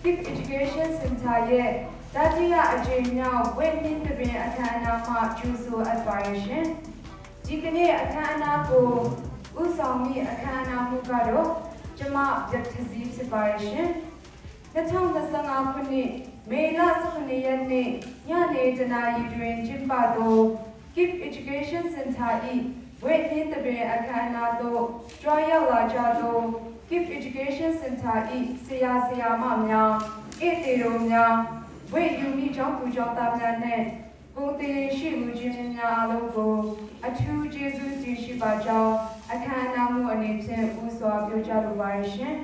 KIP Education Center ရဲ့တတိယအကြိမ်မြောက်ဝင်းမြင့်သဘင်အခမ်းအနားမှာကျူဆိုအပ်ပါရရှင်။ဒီကနေ့အခမ်းအနားကိုဥဆောင်မိအခမ်းအနားမှုကတော့ကျမရတ္ထစီဖြစ်ပါရရှင်။2025ခုနှစ်မေလ19ရက်နေ့ညနေတနာရီတွင်ကျင်းပသော KIP Education Center ၏ဝင်းမြင့်သဘင်အခမ်းအနားသို့ကြွရောက်လာကြသောKIP Education Center ၏ဆရာဆရာမများဧည့်သည်တော်များဝိယူမိကျောင်းသူကျောင်းသားများနှင့်ကိုယ်တည်ရှိမှုချင်းများအလုံးကိုအထူးကျေးဇူးတင်ရှိပါကြောင်းအခမ်းအနားမှုအနေဖြင့်ပူဇော်ပြောကြားလိုပါရရှင်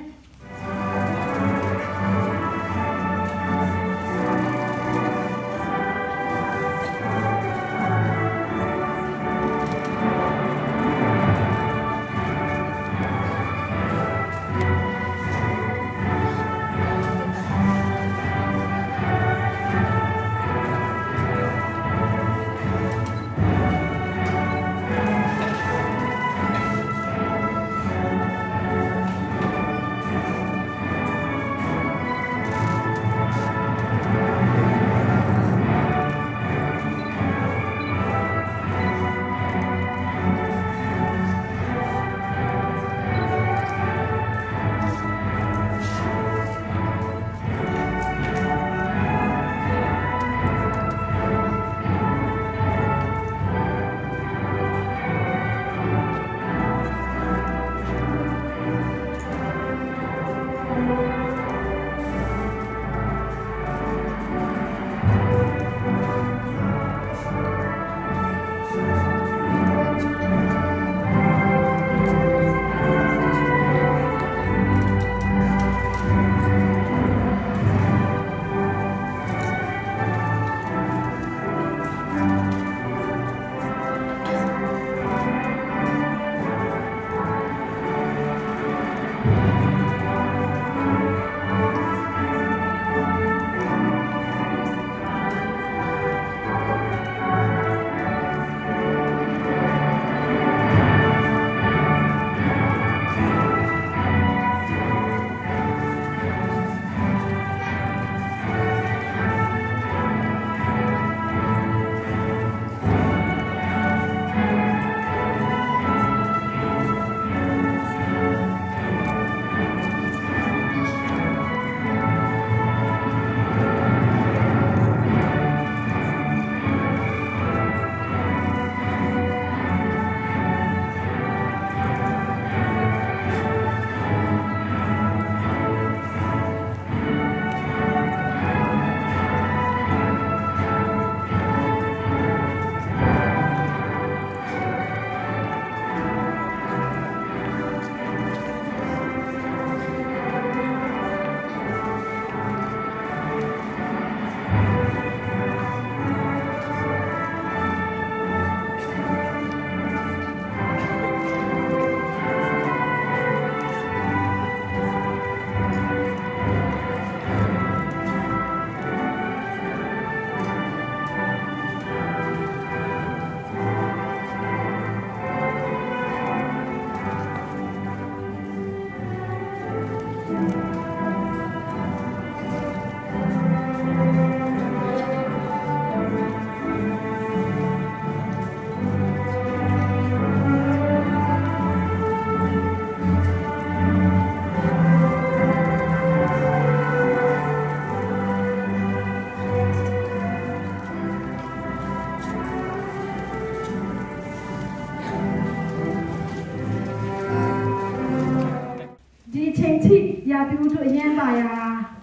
ဒီချိန်ထိရာသီဥတုအရင်ပါရ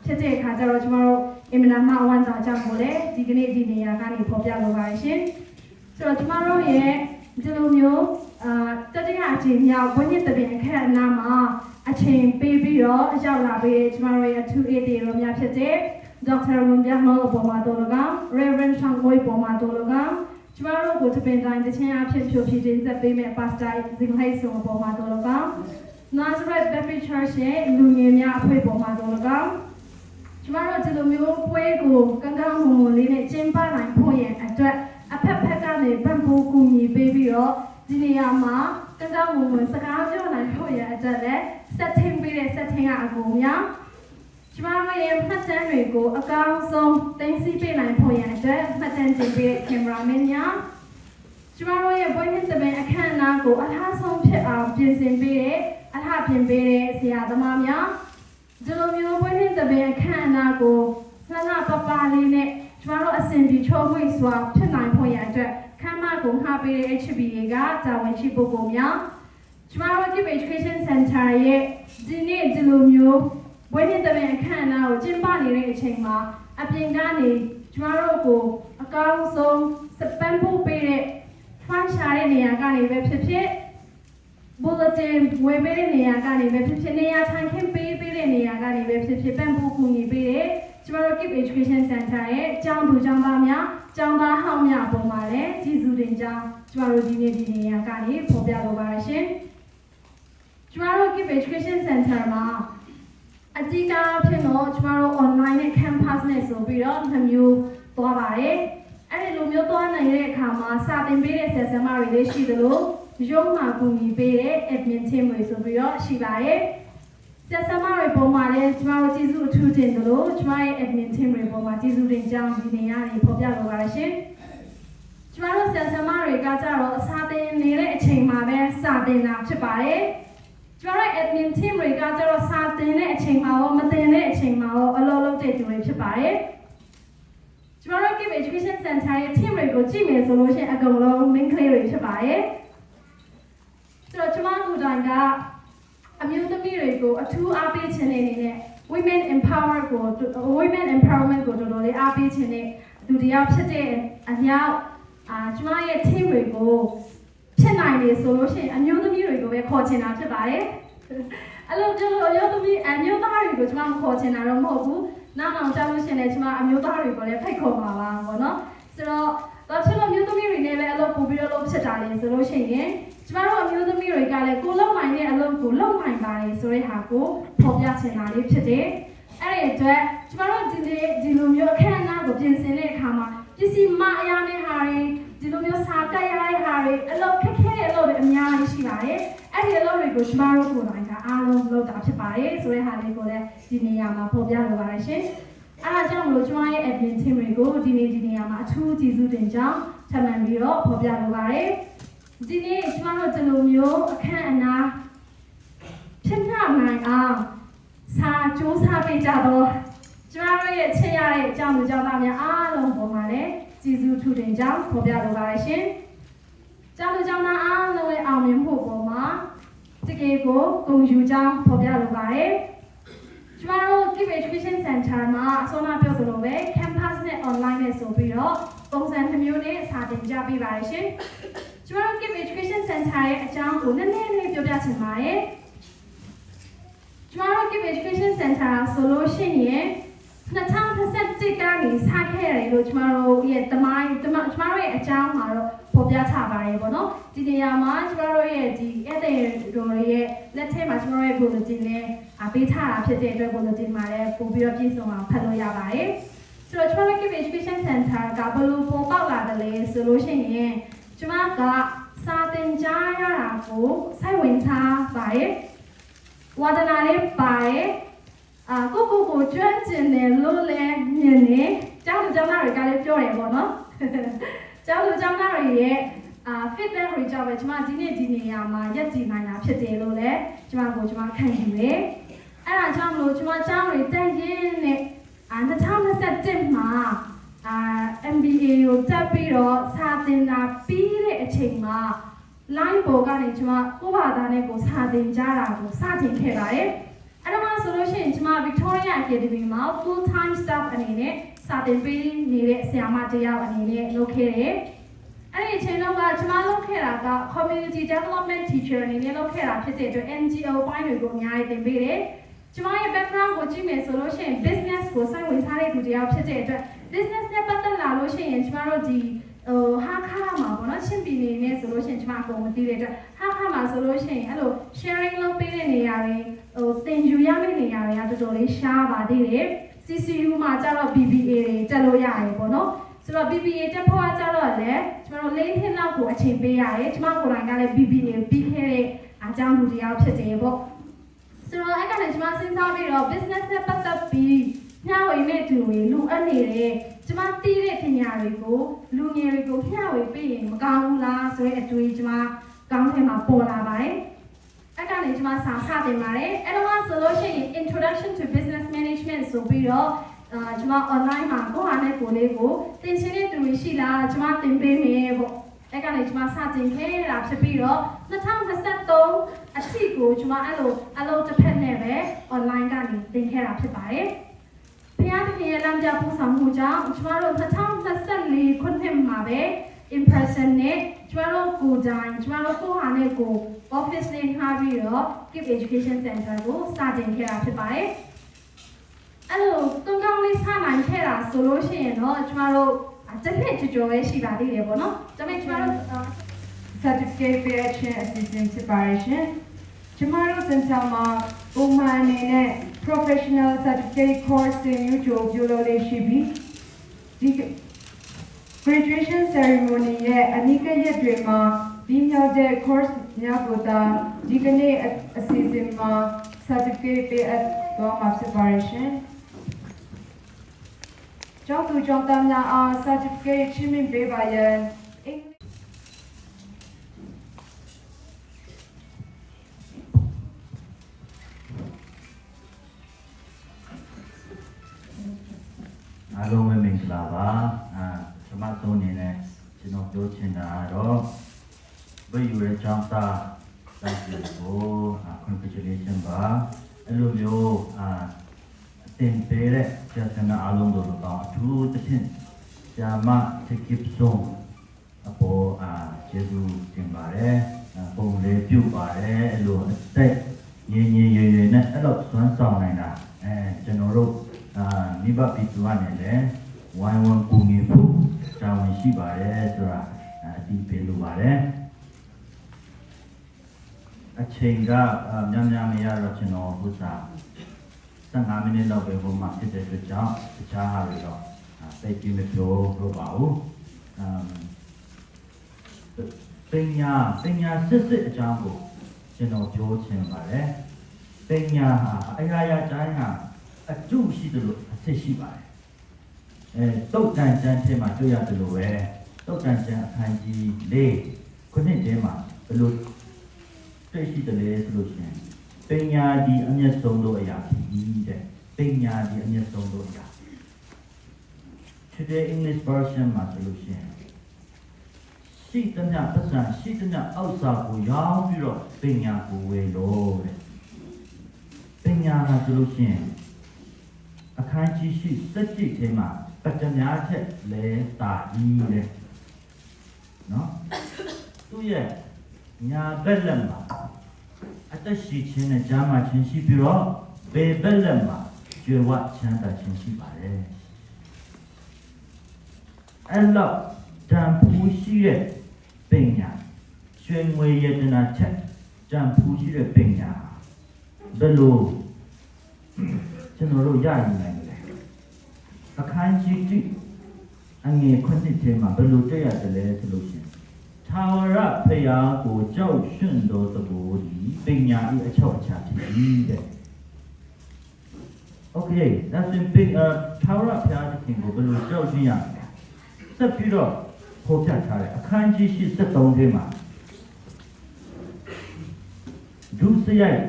ဖြစ်တဲ့အခါကျတော့ကျမတို့အင်မတန်မှဝမ်းသာကြဖို့လေဒီကနေ့ဒီနေရာကနေဖော်ပြလိုပါတယ်ရှင်ဆိုတော့ကျမတို့ရဲ့ဒီလိုမျိုးတတိယအချိန်မြောက်ဝိညာဉ်တပင်အခက်အနာမှာအချိန်ပေးပြီးတော့ရောက်လာပြီးကျမတို့ရဲ့အထူးအေးတေရောများဖြစ်တဲ့ဒေါက်တာဝန်ပြမောပေါ်မှာတော်လက Reverend ရှောင်းဝေးပေါ်မှာတော်လကကျမတို့ကိုတပင်တိုင်းတခြင်းအဖြစ်ဖြိုဖြီးတင်ဆက်ပေးမဲ့ Pastor ဇင်ဟိုက်ဆုံပေါ်မှာတော်လက Nazareth Baptist Church ရဲ့လူငယ်များအဖွဲ့ပေါ်မှာတော်လကကျမတို့ဒီလိုမျိုးပွဲကိုကောင်းကောင်းမွန်မွန်လေးနဲ့ကျင်းပနိုင်ဖို့ရန်အတွက်အဖက်ဖက်ကနေဗန်ပိုးကူညီပေးပြီးတော့ဒီနေရာမှာကောင်းကောင်းမွန်မွန်စကားပြောနိုင်ဖို့ရန်အတွက်လည်းဆက်ထင်းပေးတဲ့ဆက်ထင်းကအကူများကျမတို့ရဲ့မှတ်တမ်းတွေကိုအကောင်းဆုံးတင်စီပေးနိုင်ဖို့ရန်အတွက်မှတ်တမ်းတင်ပေးကင်မရာမန်များကျမတို့ရဲ့ဘွဲ့နှစ်တပင်အခမ်းအနားကိုအထားဆုံးဖြစ်အောင်ပြင်ဆင်ပေးတဲ့အထားပြင်ပေးတဲ့ဆရာသမားများဒီလိုမျိုးဘွဲ့နှစ်တပင်အခမ်းအနားကိုလှလှပပလေးနဲ့ကျမတို့အစဉ်ပြေချောမွေ့စွာဖြစ်နိုင်ဖို့ရန်အတွက်ခမ်းမကိုငှားပေးတဲ့ HBA ကတာဝန်ရှိပုဂ္ဂိုလ်များကျမတို့ KIP Education Center ရဲ့ဒီနေ့ဒီလိုမျိုးဘွဲ့နှစ်တပင်အခမ်းအနားကိုကျင်းပနေတဲ့အချိန်မှာအပြင်ကနေကျမတို့ကိုအကောင်းဆုံးစပန်ဖို့ပေးတဲ့ဖန်ရှာတဲ့နေရာကနေပဲဖြစ်ဖြစ် bulletin ဝယ်ပေးတဲ့နေရာကနေပဲဖြစ်ဖြစ်နေရာထိုင်ခင်းပေးတဲ့နေရာကနေပဲဖြစ်ဖြစ်ပန်ဖို့ကူညီပေးတဲ့ကျမတို့ KIP Education Center ရဲ့ကျောင်းသူကျောင်းသားများကျောင်းသားဟောင်းများပုံမှာလည်းကျေးဇူးတင်ကြောင်းကျမတို့ဒီနေ့ဒီနေရာကနေဖော်ပြလိုပါရှင်ကျမတို့ KIP Education Center မှာအကြီးကားဖြစ်တော့ကျမတို့ online နဲ့ campus နဲ့ဆိုပြီးတော့နှစ်မျိုးသွားပါတယ်အဲ့ဒီလိုမျိုးသွားနိုင်တဲ့အခါမှာစာသင်ပေးတဲ့ဆရာဆရာမတွေလည်းရှိသလိုရုံးမှာကူညီပေးတဲ့ admin team တွေဆိုပြီးတော့ရှိပါတယ်ဆရာဆရာမတွေပုံမှာလည်းကျမတို့ကျေးဇူးအထူးတင်သလိုကျမရဲ့ admin team တွေပုံမှာကျေးဇူးတင်ကြောင်းဒီနေရာနေဖော်ပြလိုပါရှင်ကျမတို့ဆရာဆရာမတွေကကြတော့စာသင်နေတဲ့အချိန်မှာပဲစာသင်တာဖြစ်ပါတယ်ကျမတို့ admin team တွေကကြတော့စာသင်တဲ့အချိန်မှာရောမသင်တဲ့အချိန်မှာရောအလုပ်လုပ်တဲ့သူတွေဖြစ်ပါတယ်ကျမတို့ KIP Education Center ရဲ့ team တွေကိုကြည့်မယ်ဆိုလို့ရှိရင်အကုန်လုံး main ကလေးတွေဖြစ်ပါတယ်ဆိုတော့ကျမတို့တိုင်းကအမျိုးသမီးတွေကိုအထူးအားပေးခြင်းနဲ့ women empowerment ကိုတော်တော်လေးအားပေးခြင်းနဲ့လူတယောက်ဖြစ်တဲ့အလျောက်ကျမရဲ့ team တွေကိုဖြစ်နိုင်တယ်ဆိုလို့ရှိရင်အမျိုးသမီးတွေကိုပဲခေါ်ချင်တာဖြစ်ပါတယ်အဲ့လိုပြောလို့အမျိုးသားတွေကိုကျမခေါ်ချင်တာတော့မဟုတ်ဘူးနောက်ကြောက်လို့ရှိရင်လည်းကျမအမျိုးသားတွေကိုလည်းဖိတ်ခေါ်ပါပါပေါ့နော်ဆိုတော့ဘာဖြစ်လို့အမျိုးသမီးတွေနဲ့လည်းအလုပ်ပို့ပြီးတော့လုပ်ဖြစ်တာလဲဆိုလို့ရှိရင်ကျမတို့အမျိုးသမီးတွေကလည်းကိုလုပ်နိုင်တဲ့အလုပ်ကိုလုပ်နိုင်ပါတယ်ဆိုတဲ့ဟာကိုဖော်ပြချင်တာလေးဖြစ်တယ်အဲ့ဒီအတွက်ကျမတို့ဒီလိုမျိုးအခမ်းအနားကိုပြင်ဆင်တဲ့အခါမှာပစ္စည်းမအရာနဲ့ဟာတွေဒီလိုမျိုးစာတက်ရတဲ့ဟာတွေအလုပ်ခက်ခဲတဲ့အလုပ်တွေအများကြီးရှိပါတယ်အဲ့ဒီအလုပ်တွေကိုကျမတို့ကိုယ်တိုင်ကအားလုံးလုပ်တာဖြစ်ပါတယ်ဆိုတဲ့ဟာလေးကိုလည်းဒီနေရာမှာဖော်ပြလိုပါတယ်ရှင်အားကြောင့်မလို့ကျမရဲ့ admin team တွေကိုဒီနေရာမှာအထူးကျေးဇူးတင်ကြောင်းထပ်မံပြီးတော့ဖော်ပြလိုပါတယ်ဒီနေ့ကျမတို့ဒီလိုမျိုးအခမ်းအနားဖြစ်နိုင်အောင်စာကြိုးစားပေးကြတော့ကျမတို့ရဲ့ချစ်ရတဲ့အကြောင်းသူကြောင့်သားများအားလုံးပေါ်မှာလည်းကျေးဇူးထူတင်ကြောင်းဖော်ပြလိုပါတယ်ရှင်ကျောင်းသူကျောင်းသားအားလုံးရဲ့အောင်မြင်မှုပေါ်မှာတကယ်ကိုဂုဏ်ယူကြောင်းဖော်ပြလိုပါတယ်ကျမတို့ KIP Education Center မှာအစောပြောသလိုပဲ campus နဲ့ online နဲ့ဆိုပြီးတော့ပုံစံတစ်မျိုးနဲ့စာသင်ကြပေးပါတယ်ရှင်ကျမတို့ KIP Education Center ရဲ့အကြောင်းကိုနည်းနည်းလေးပြောပြချင်ပါတယ်ကျမတို့ KIP Education Center ဆိုလို့ရှိရင်2021ကနေစခဲ့ရတယ်လို့ကျမတို့ရဲ့ကျမတို့ရဲ့အကြောင်းမှာတော့ဖော်ပြထားပါတယ်ပေါ့နော်ဒီနေရာမှာကျမတို့ရဲ့ဒီအဲ့တဲ့တို့ရဲ့လက်ထဲမှာကျမတို့ရဲ့ bulletin နဲ့ပေးထားတာဖြစ်တဲ့အတွက် bulletin မှာလည်းပို့ပြီးတော့ပြည့်စုံအောင်ဖတ်လို့ရပါတယ်ဆိုတော့ကျမတို့ KIP Education Center ကဘယ်လိုပေါ်ပေါက်လာတယ်လဲဆိုလို့ရှိရင်ကျမကစာသင်ကြားရတာကိုစိုက်ဝင်ထားပါတယ်ဝါဒနာလေးပါတယ်ကိုကျွမ်းကျင်တယ်လို့လည်းမြင်နေကျောင်းသူကျောင်းသားတွေကလည်းပြောတယ်ပေါ့နော်ကျောင်းသူကျောင်းသားတွေရဲ့feedback တွေကြောင့်ပဲကျမဒီနေ့ဒီနေရာမှာရက်တည်နိုင်တာဖြစ်တယ်လို့လည်းကျမခံယူတယ်အဲ့ဒါကြောင့်မလို့ကျမကျောင်းတွေတက်ရင်းနဲ့2021မှာMBA ကိုတက်ပြီးတော့စာသင်တာပြီးတဲ့အချိန်မှာ line ပေါ်ကနေကျမကိုယ့်ဘာသာနဲ့ကိုစာသင်ကြားတာကိုစတင်ခဲ့ပါတယ် solution ကျမ Victoria Academy မှာ full time staff အနေနဲ့စာသင်ပေးနေတဲ့ဆရာမတယောက်အနေနဲ့လုပ်ခဲ့တယ်။အဲ့ဒီအချိန်တော့ကျမလုပ်ခဲ့တာက community development teacher အနေနဲ့လုပ်ခဲ့တာဖြစ်တဲ့အတွက် NGO ပိုင်းတွေကိုအများကြီးသင်ပေးတယ်။ကျမရဲ့ background ကိုကြည့်မယ်ဆိုလို့ရှိရင် business ကိုစိုက်ဝင်ထားတဲ့သူတယောက်ဖြစ်တဲ့အတွက် business နဲ့ပတ်သက်လာလို့ရှိရင်ကျမတို့ဒီHakha မှာပေါ့နော်ချင်းပြည်နယ်နဲ့ဆိုလို့ရှိရင်ကျမအကုန်မသိတဲ့အတွက် Hakha မှာဆိုလို့ရှိရင်အဲ့လို sharing လုပ်ပေးတဲ့နေရာတွေသင်ယူရမယ့်နေရာတွေကတော်တော်လေးရှားပါသေးတယ် CCU မှာကျတော့ BBA တွေတက်လို့ရတယ်ပေါ့နော်ဆိုတော့ BBA တက်ဖို့ကကျတော့လည်းကျမတို့၄နှစ်လောက်ကိုအချိန်ပေးရတယ်ကျမကိုယ်တိုင်ကလည်း BBA ပြီးခဲ့တဲ့အကြောင်းလူတယောက်ဖြစ်တယ်ပေါ့ဆိုတော့အဲ့ကနေကျမစဉ်းစားပြီးတော့ business နဲ့ပတ်သက်ပြီးညဝေမဲ့သူတွေလူအပ်နေတဲ့ကျမတီးတဲ့ပညာတွေကိုလူငယ်တွေကိုမျှဝေပေးရင်မကောင်းဘူးလားဆိုတဲ့အတွေးကျမကောင်းထဲမှာပေါ်လာပါတယ်အဲ့ကနေကျမစာစတင်ပါတယ်အဲ့တော့ဆိုလို့ရှိရင် introduction to business management ဆိုပြီးတော့ကျမ online မှာကိုယ့်ဟာနဲ့ကိုယ်လေးကိုသင်ချင်တဲ့သူတွေရှိလားကျမသင်ပေးမယ်ပေါ့အဲ့ကနေကျမစတင်ခဲ့တာဖြစ်ပြီးတော့2023အထိကိုကျမအဲ့လိုအလုပ်တစ်ဖက်နဲ့ပဲ online ကနေသင်ခဲ့တာဖြစ်ပါတယ်ဖျားတကယ်လမ်းကြပို့ဆောင်မှုကြောင့်ကျမတို့2024ခုနှစ်မှာပဲ impression နဲ့ကျမတို့ကိုယ်တိုင်ကျမတို့ကိုယ့်ဟာနဲ့ကိုယ် office လေးထားပြီးတော့ KIP Education Center ကိုစတင်ခဲ့တာဖြစ်ပါတယ်အဲ့လိုတုံးကောင်းလေးစနိုင်ခဲ့တာဆိုလို့ရှိရင်တော့ကျမတို့တစ်နှစ်ကြော်ပဲရှိပါသေးတယ်ပေါ့နော်ဒါပေမဲ့ကျမတို့ certificate ပေးအချင်း assistant ဖြစ်ပါရှင်ကျမတို့စင်တာမှာပုံမှန်အနေနဲ့ professional certificate course တွေပြုလုပ်လေးရှိပြီးဒီ graduation ceremony ရဲ့အနိကရက်တွေမှာဒီမြောက်တဲ့ course များကိုသာဒီကနေ့အစီအစဉ်မှာ certificate ပေးအပ်တော့မှာဖြစ်ပါရှင်ကျောင်းသူကျောင်းသားများအား certificate ချီးမြှင့်ပေးပါရန်အားလုံးပဲမင်္ဂလာပါပထမဆုံးအနေနဲ့ကျွန်တော်ပြောချင်တာကတော့ဘယ်ယူရဲကျောင်းသားတိုင်းကို congratulation ပါအဲ့လိုမျိုးအသင်ပေးတဲ့ဆရာဆရာမအားလုံးတို့တော့အထူးသဖြင့်ဆရာမတစ်ကိစ္စဆုံးအပေါ်ကျေးဇူးတင်ပါတယ်ပုံလေးပြုပါတယ်အဲ့လိုအသက်ငြိမ်ငြိမ်ရွယ်ရွယ်နဲ့အဲ့လိုစွမ်းဆောင်နိုင်တာကျွန်တော်တို့မိဘပြည်သူကနေလည်းဝိုင်းဝန်းကူညီဖို့တာဝန်ရှိပါတယ်ဆိုတာအတည်ပြုလိုပါတယ်အချိန်ကများမရတော့ကျွန်တော်ဥစား15မိနစ်လောက်ပဲဟိုမှာဖြစ်တဲ့အတွက်ကြောင့်တခြားဟာတွေတော့သိကြည့်မပြောတော့ပါဘူးပညာစစ်အကြောင်းကိုကျွန်တော်ပြောချင်ပါတယ်ပညာဟာအရာရာတိုင်းဟာအကျိုးရှိတယ်လို့အစစ်ရှိပါတယ်တုတ်တန်ကျမ်းထဲမှာတွေ့ရတယ်လို့ပဲတုတ်တန်ကျမ်းအခန်းကြီး4ခုနှစ်ထဲမှာဘယ်လိုတွေ့ရှိတယ်လဲဆိုလို့ရှိရင်ပညာဒီအမျက်ဆုံးသောအရာဖြစ်တဲ့ပညာဒီအမျက်ဆုံးသောအရာ Today English version မှာဆိုလို့ရှိရင်ရှိတဲ့ညပတ်စံရှိတဲ့ညအောက်စာကိုရောင်းပြီးတော့ပညာကိုဝယ်လို့တဲ့ပညာဟာဆိုလို့ရှိရင်အခန်းကြီးရှိစက်ကြည့်ထဲမှာပတ္တများထက်လဲတာကြီးတဲ့နော်သူရဲ့ညာဘက်လက်မှာအသက်ရှိခြင်းနဲ့ကြားမှာခြင်းရှိပြီးတော့ဘေဘက်လက်မှာကျွယ်ဝချမ်းသာခြင်းရှိပါတယ်အဲ့တော့တန်ဖိုးရှိတဲ့ပညာရွှေငွေရတနာချက်တန်ဖိုးရှိတဲ့ပညာဘယ်လိုကျွန်တော်တို့ရယူနိုင်လဲအခန်းကြီးတိအငယ်ခွန်းတစ်ထဲမှာဘယ်လိုတွေ့ရတယ်လဲဆိုလို့ရှိရင်ထာဝရဘုရားကိုကြောက်ရွံ့သောသဘောဒီပညာဤအချုပ်အခြာဖြစ်၏တဲ့ Okay that's a big ထာဝရဘုရားသခင်ကိုဘယ်လိုကြောက်ရွံ့ရလဲဆက်ပြီးတော့ဖော်ပြထားတယ်အခန်းကြီး73ထဲမှာဒုစရိုက်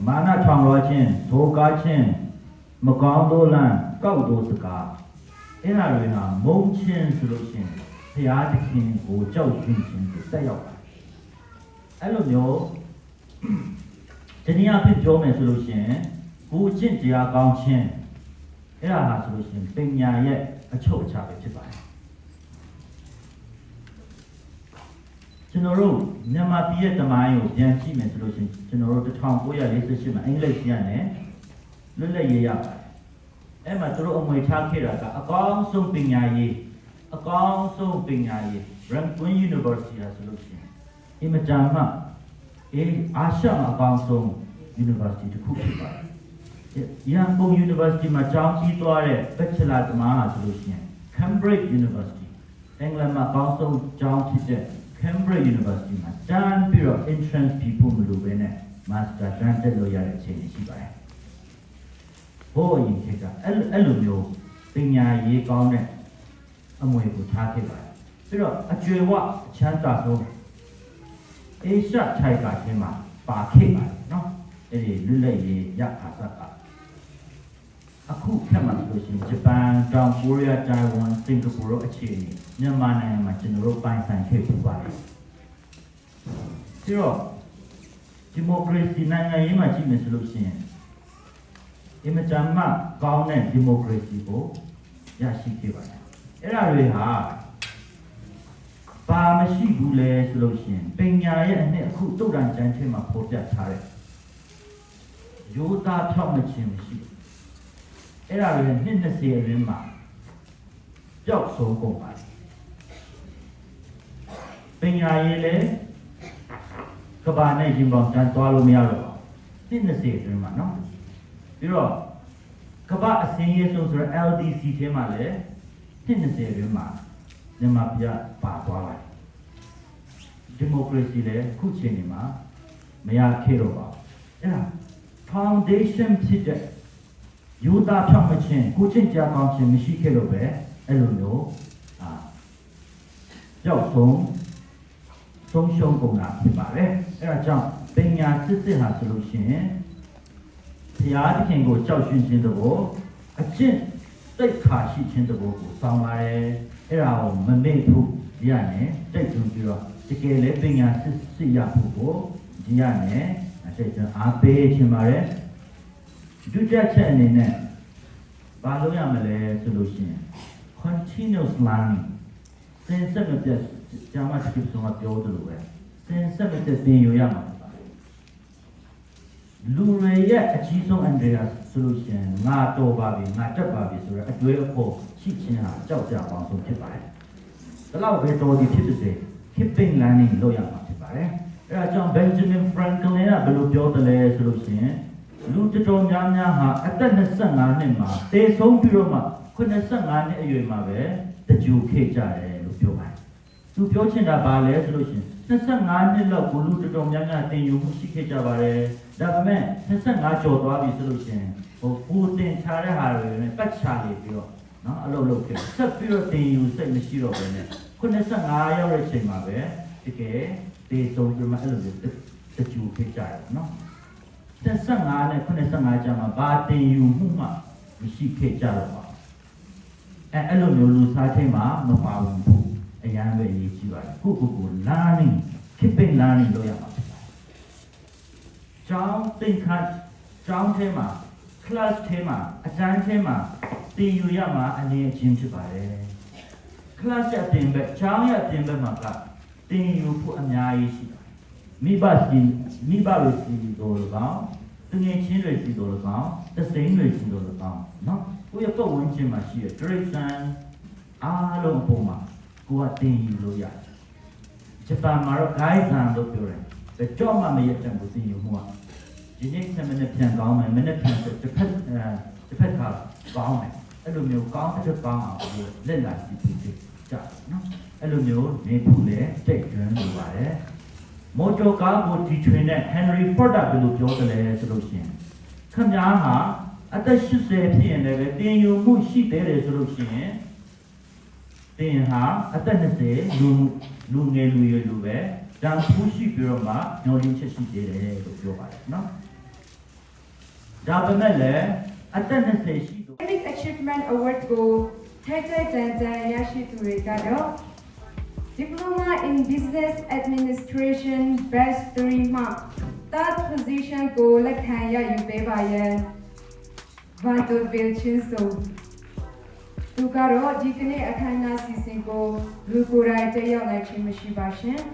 မာနထောင်လွှာခြင်းဒိုကားခြင်းမကောင်းသောလမ်းကောက်သောစကားအဲ့ဒါတွေဟာမုန်းခြင်းဆိုလို့ရှိရင်ဘုရားသခင်ကိုကြောက်ရွံ့ခြင်းကိုတက်ရောက်တာအဲ့လိုမျိုးတနည်းအားဖြင့်ပြောမယ်ဆိုလို့ရှိရင် ကိုကျင့်တရားကောင်းခြင်းအဲ့ဒါဟာဆိုလို့ရှိရင်ပညာရဲ့အချုပ်အခြာပဲဖြစ်ပါတယ်ကျွန်တော်တို့မြန်မာပြည်ရဲ့တမိုင်းကိုပြန်ကြည့်မယ်ဆိုလို့ရှိရင်ကျွန်တော်တို့1948မှာအင်္ဂလိပ်ပြန်နဲ့လွတ်လပ်ရေးရပါတယ်အဲ့မှာသူတို့အမွေထားခဲ့တာကအကောင်းဆုံးပညာရေးအကောင်းဆုံးပညာရေး Rangoon University ဟာဆိုလို့ရှိရင်အင်မတန်မှအာရှမှာအကောင်းဆုံး University တစ်ခုဖြစ်ပါတယ်ရန်ကုန် University မှာကျောင်းပြီးသွားတဲ့ Bachelor သမားဟာဆိုလို့ရှိရင် Cambridge University အင်္ဂလန်မှာအကောင်းဆုံးကျောင်းဖြစ်တဲ့ Cambridge University မှာတန်းပြီးတော့ entrance ပြီးဖို့မလိုဘဲနဲ့ Master တန်းတက်လို့ရတဲ့အခြေအနေရှိပါတယ်ဘိုးအရင်ခေတ်ကအဲ့လိုမျိုးပညာရေးကောင်းတဲ့အမွေကိုထားခဲ့ပါတယ်ပြီးတော့အကျွေဝအချမ်းသာဆုံးအေရှထိုက်ကချင်းမှာပါခဲ့ပါတယ်နော်အဲ့ဒီလွတ်လပ်ရေးရခါစကအခုခက်မှဆိုရှင်ဂျပန်တောင်ကိုရီးယားတိုင်ဝမ်စင်ကာပူတို့အခြေအနေမြန်မာနိုင်ငံမှာကျွန်တော်တို့ပိုင်ဆိုင်ခဲ့ပူပါတယ်ပြီးတော့ဒီမိုကရေစီနိုင်ငံရေးမှာကြည့်မယ်ဆိုလို့ရှိရင်အင်မတန်မှကောင်းတဲ့ဒီမိုကရေစီကိုရရှိခဲ့ပါတယ်အဲ့ဒါတွေဟာဘာမရှိဘူးလဲဆိုလို့ရှိရင်ပညာရဲ့အနှစ်အခုတုတ်တန်ကျမ်းထဲမှာဖော်ပြထားတဲ့ရိုးသားဖြောင့်မခြင်းမရှိအဲ့ဒါတွေနှစ်20အတွင်းမှာပျောက်ဆုံးကုန်ပါတယ်ပညာရေးလည်းကဘာနဲ့ရင်ပေါင်းတန်းသွားလို့မရတော့ဘူးနှစ်20အတွင်းမှာနော်ပြီးတော့ကဘာအစင်းရေးဆုံးဆိုတော့ LDC ထဲမှာလည်းနှစ်20အတွင်းမှာမြန်မာပြည်ပါသွားလိုက်ဒီမိုကရေစီလည်းခုချိန်နေမှာမရခဲ့တော့ပါဘူးအဲ့ဒါ foundation ဖြစ်တဲ့ယူသားဖြောင့်မခြင်းကိုချင်းကြားကောင်းခြင်းမရှိခဲ့လို့ပဲအဲ့လိုမျိုးကြောက်ဆုံးရှုံးကုန်တာဖြစ်ပါတယ်အဲ့ဒါကြောင့်ပညာစစ်ဟာဆိုလို့ရှိရင်ဘုရားသခင်ကိုကြောက်ရွံ့ခြင်းတဘောအကျင့်တိတ်ခါရှိခြင်းတဘောကိုစောင်းလာတယ်အဲ့ဒါကိုမမေ့ဖို့ဒီရတယ်တိုက်တွန်းပြီးတော့တကယ်လည်းပညာစစ်ရဖို့ကိုဒီရတယ်တိုက်တွန်းအားပေးခြင်းပါတယ်ဒုတိယချက်အနေနဲ့ဘာလို့ရမလဲဆိုလို့ရှိရင် continuous learning စင်ဆက်မပြတ်ကျမ်းစာတစ်ခုမှပြောတယ်လို့ပဲစင်ဆက်မပြတ်သင်ယူရမှာလူတွေရဲ့အကြီးဆုံးအန္တရာယ်ဆိုလို့ရှိရင်ငါတော်ပါပြီငါတက်ပါပြီဆိုတော့အတွေ့အခေါ်ရှိခြင်းဟာကြောက်ကြအောင်ဆုံးဖြစ်ပါတယ်။ဒါလောက်ပဲတော်ဒီဖြစ်စေ keeping learning လုပ်ရမှာဖြစ်ပါတယ်။အဲဒါကြောင့် Benjamin Franklin ကဘယ်လိုပြောတယ်လဲဆိုလို့ရှိရင်လူတော်များများဟာအသက်25နှစ်မှာသေဆုံးပြီးတော့မှ85နှစ်အရွယ်မှာပဲတကြိုခဲ့ကြတယ်လို့ပြောပါတယ်။သူပြောချင်တာဘာလဲဆိုလို့ရှိရင်25နှစ်လောက်ကိုလူတော်များများတင်ယူမှုရှိခဲ့ကြပါတယ်။ဒါပေမဲ့25ကျော်သွားပြီဆိုလို့ရှိရင်ကိုတင်ချတဲ့ဟာတွေနဲ့ပတ်ချနေပြီးတော့နော်အလုပ်လုပ်ခဲ့ဆက်ပြီးတော့တင်ယူစိတ်မရှိတော့ဘဲနဲ့85ရောက်တဲ့အချိန်မှာပဲတကယ်တေဆုံးပြီးမှအဲ့လိုမျိုးတကြိုခဲ့ကြတယ်နော်75နဲ့85ကျမှဘာတင်ယူမှုမှမရှိခဲ့ကြတော့ပါအဲ့လိုမျိုးလူစားချိန်မှာမပါဘူးအရန်ပဲရေးကြည့်ပါတယ်ကို learning keeping learning လုပ်ရမှာဖြစ်ပါတယ်ကျောင်းသင်ခန်းကျောင်းထဲမှာ class ထဲမှာအတန်းထဲမှာသင်ယူရမှာအနေအချင်းဖြစ်ပါတယ် class ရဲ့အပြင်ဘက်ကျောင်းရဲ့အပြင်ဘက်မှာကသင်ယူဖို့အများကြီးရှိတယ်မိဘတွေစီတို့လောကတငယ်ချင်းတွေစီတို့လောကသစိမ်းတွေစီတို့လောကနော်ကိုယ့်ရဲ့ပတ်ဝန်းကျင်မှာရှိတဲ့ tradition အားလုံးပုံမှာကိုယ်ကတင်ယူလို့ရတယ်ဂျပန်မှာတော့ guidance လို့ပြောတယ်ဒါကြောင့်မှမရတဲ့ကိုတင်ယူမှုကဒီနေ့7မိနစ်ပြန်ကောင်းမယ်မိနစ်ပြန်တစ်ဖက်ကကောင်းမယ်အဲ့လိုမျိုးကောင်းတဲ့ကောင်းအောင်ကိုလက်လာစီပြီးကြနော်အဲ့လိုမျိုးနေဖို့လေတိတ်ကျွမ်းနေပါတယ်မော်တော်ကားကိုတီထွင်တဲ့ Henry Ford ကဘယ်လိုပြောတယ်လဲဆိုလို့ရှိရင်ခင်ဗျားဟာအသက်80ဖြစ်ရင်လည်းတင်ယူမှုရှိသေးတယ်ဆိုလို့ရှိရင်တင်ဟာအသက်20လူငယ်လူရွယ်လူပဲဒါဖူးရှိပြီးတော့မှညှော်လင်းချက်ရှိသေးတယ်လို့ပြောပါတယ်နော်ဒါပေမဲ့လည်းအသက်20ရှိတော့ Academic Achievement Award ကိုထိုက်တန်ရရှိသူတွေကတော့ Diploma in Business Administration Batch 3 မှာ third position ကိုလက်ခံရယူပေးပါရန် Vantoville Chinso. Tukaro, Dikane Akana Sisinko, Lukurai Tayo Nachimishibashin.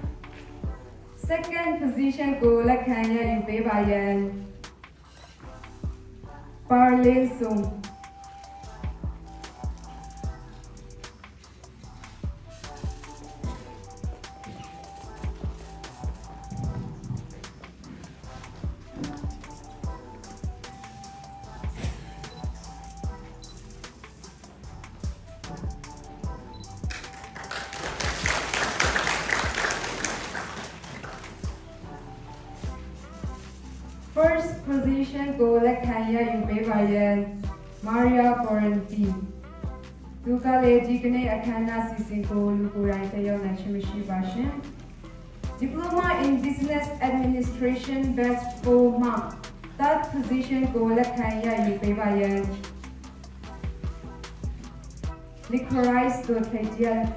Second position go Lakanya in Bebayan. Parlin Sung. First position go Lakanya in Bebayan, Maria Quarantine. Dukale Jikane Akana Sisinko Lukurai Tayo Nachimishi Bashin. Diploma in Business Administration Best 4 month. Third position go Lakanya in Bebayan. Licorice to Kajal.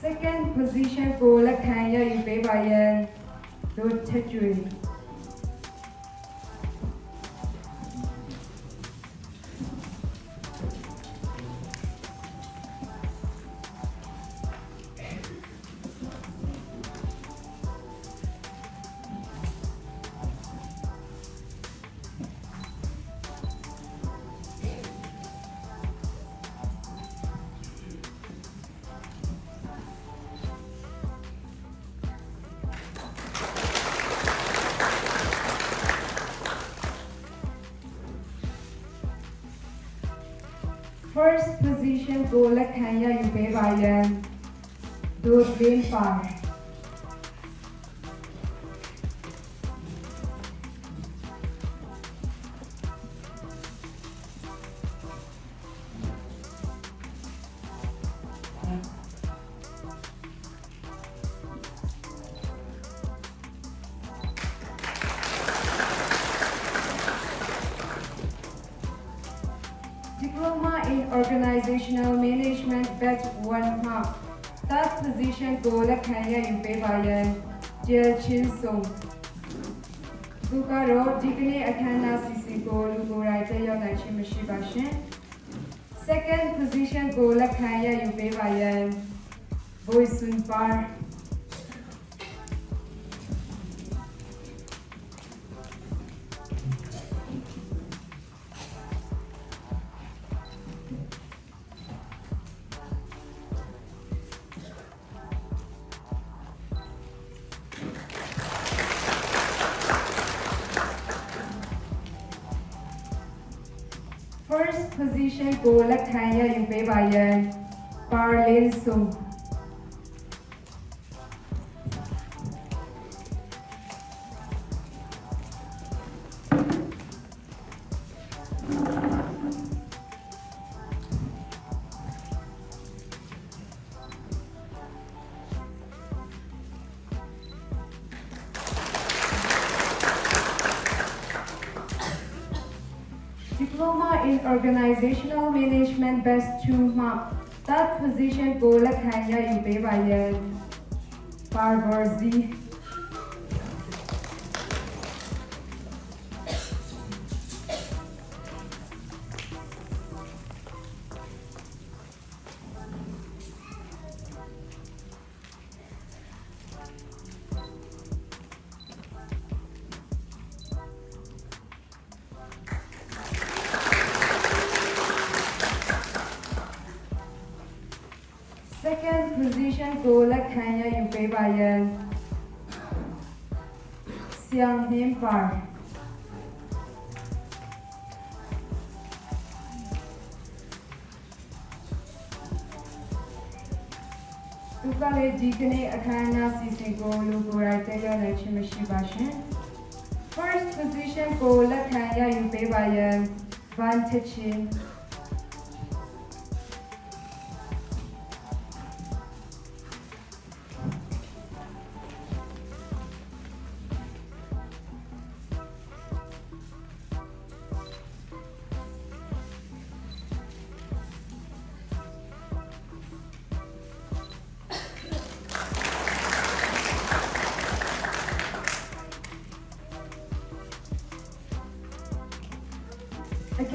Second position go Lakanya in Bebayan, do Tetui. First position go Lakanya in Bebayan, do Green Far. Diploma in Organizational Management Batch 1 month. Third position go Lakanya in Bebayan, Jel Chin Song. Bukaro, Dikane Akana Sisiko, Lukurai Tayo Nachimishi Bashin. Second position go Lakanya in Bebayan, Boysun Bar. First position go Lakanya in Bebayan, Parlin Sung. Diploma in Organizational Management Best 2 month. Third position go Lakanya in Bebayan, Parborzi. Second position go Lakanya in Bebayan, Siang Him Par. Tukale Jikane Akana Sisigo Lukurai Tayo Nachimishi Bashin. First position go Lakanya in Bebayan, Van Techin.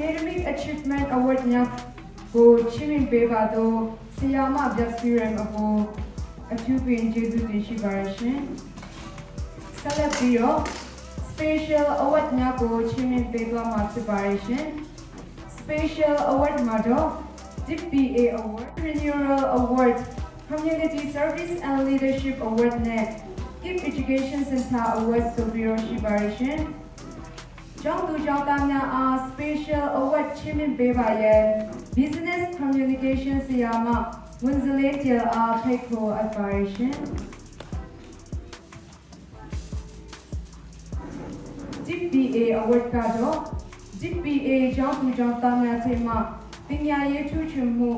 Academic Achievement Award များကိုချီးမြှင့်ပေးပါသောဆရာမဗျက်စီရမ်အပေါ်အထူးပင်ကျေးဇူးတင်ရှိပါရရှင်။ဆက်လက်ပြီးတော့ Special Award များကိုချီးမြှင့်ပေးသွားမှာဖြစ်ပါရရှင်။ Special Award မှာတော့ Dip.BA Award, Renewal Award, Community Service and Leadership Award နဲ့ KIP Education Center Award ဆိုပြီးတော့ရှိပါရရှင်။ကျောင်းသူကျောင်းသားများအား Special Award ချီးမြှင့်ပေးပါရန် Business Communication ဆရာမဝန်စလေးကျယ်အားဖိတ်ခေါ်အပ်ပါရရှင်။ Dip.BA Award ကတော့ Dip.BA ကျောင်းသူကျောင်းသားများထဲမှပညာရေးထူးချွန်မှု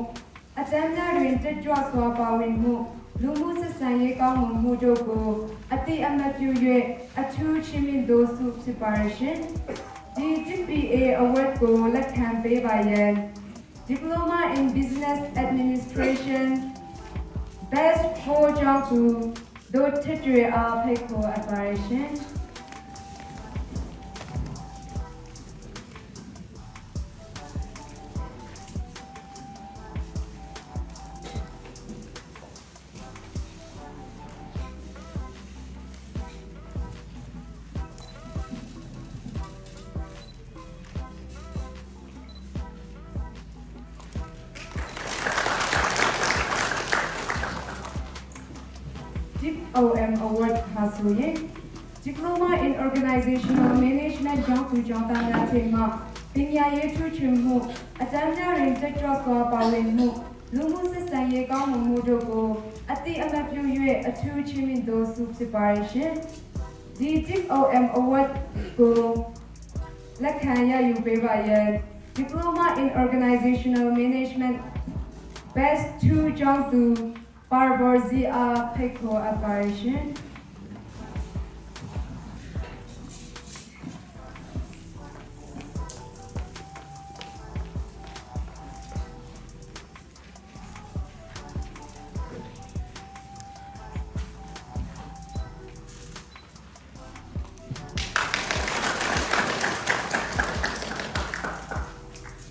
အတန်းများတွင်တက်ကြွစွာပါဝင်မှုလူမှုဆက်ဆံရေးကောင်းမွန်မှုတို့ကိုအတိအမှတ်ပြု၍အထူးချီးမြှင့်သောဆုဖြစ်ပါရရှင်။ဒီ Dip.BA Award ကိုလက်ခံပေးပါရန် Diploma in Business Administration Best 4ကျောင်းသူတို့ထစ်တွေအားဖိတ်ခေါ်အပ်ပါရရှင်။ Dip.OM Award ဟာဆိုရင် Diploma in Organizational Management ကျောင်းသူကျောင်းသားများထဲမှပညာရေးထူးချွန်မှုအတန်းများတွင်တက်ကြွစွာပါဝင်မှုလူမှုဆက်ဆံရေးကောင်းမွန်မှုတို့ကိုအတိအမှတ်ပြု၍အထူးချီးမြှင့်သောဆုဖြစ်ပါရရှင်။ဒီ Dip.OM Award ကိုလက်ခံရယူပေးပါရန် Diploma in Organizational Management Best 2ကျောင်းသူBarborzy Peko Apparition.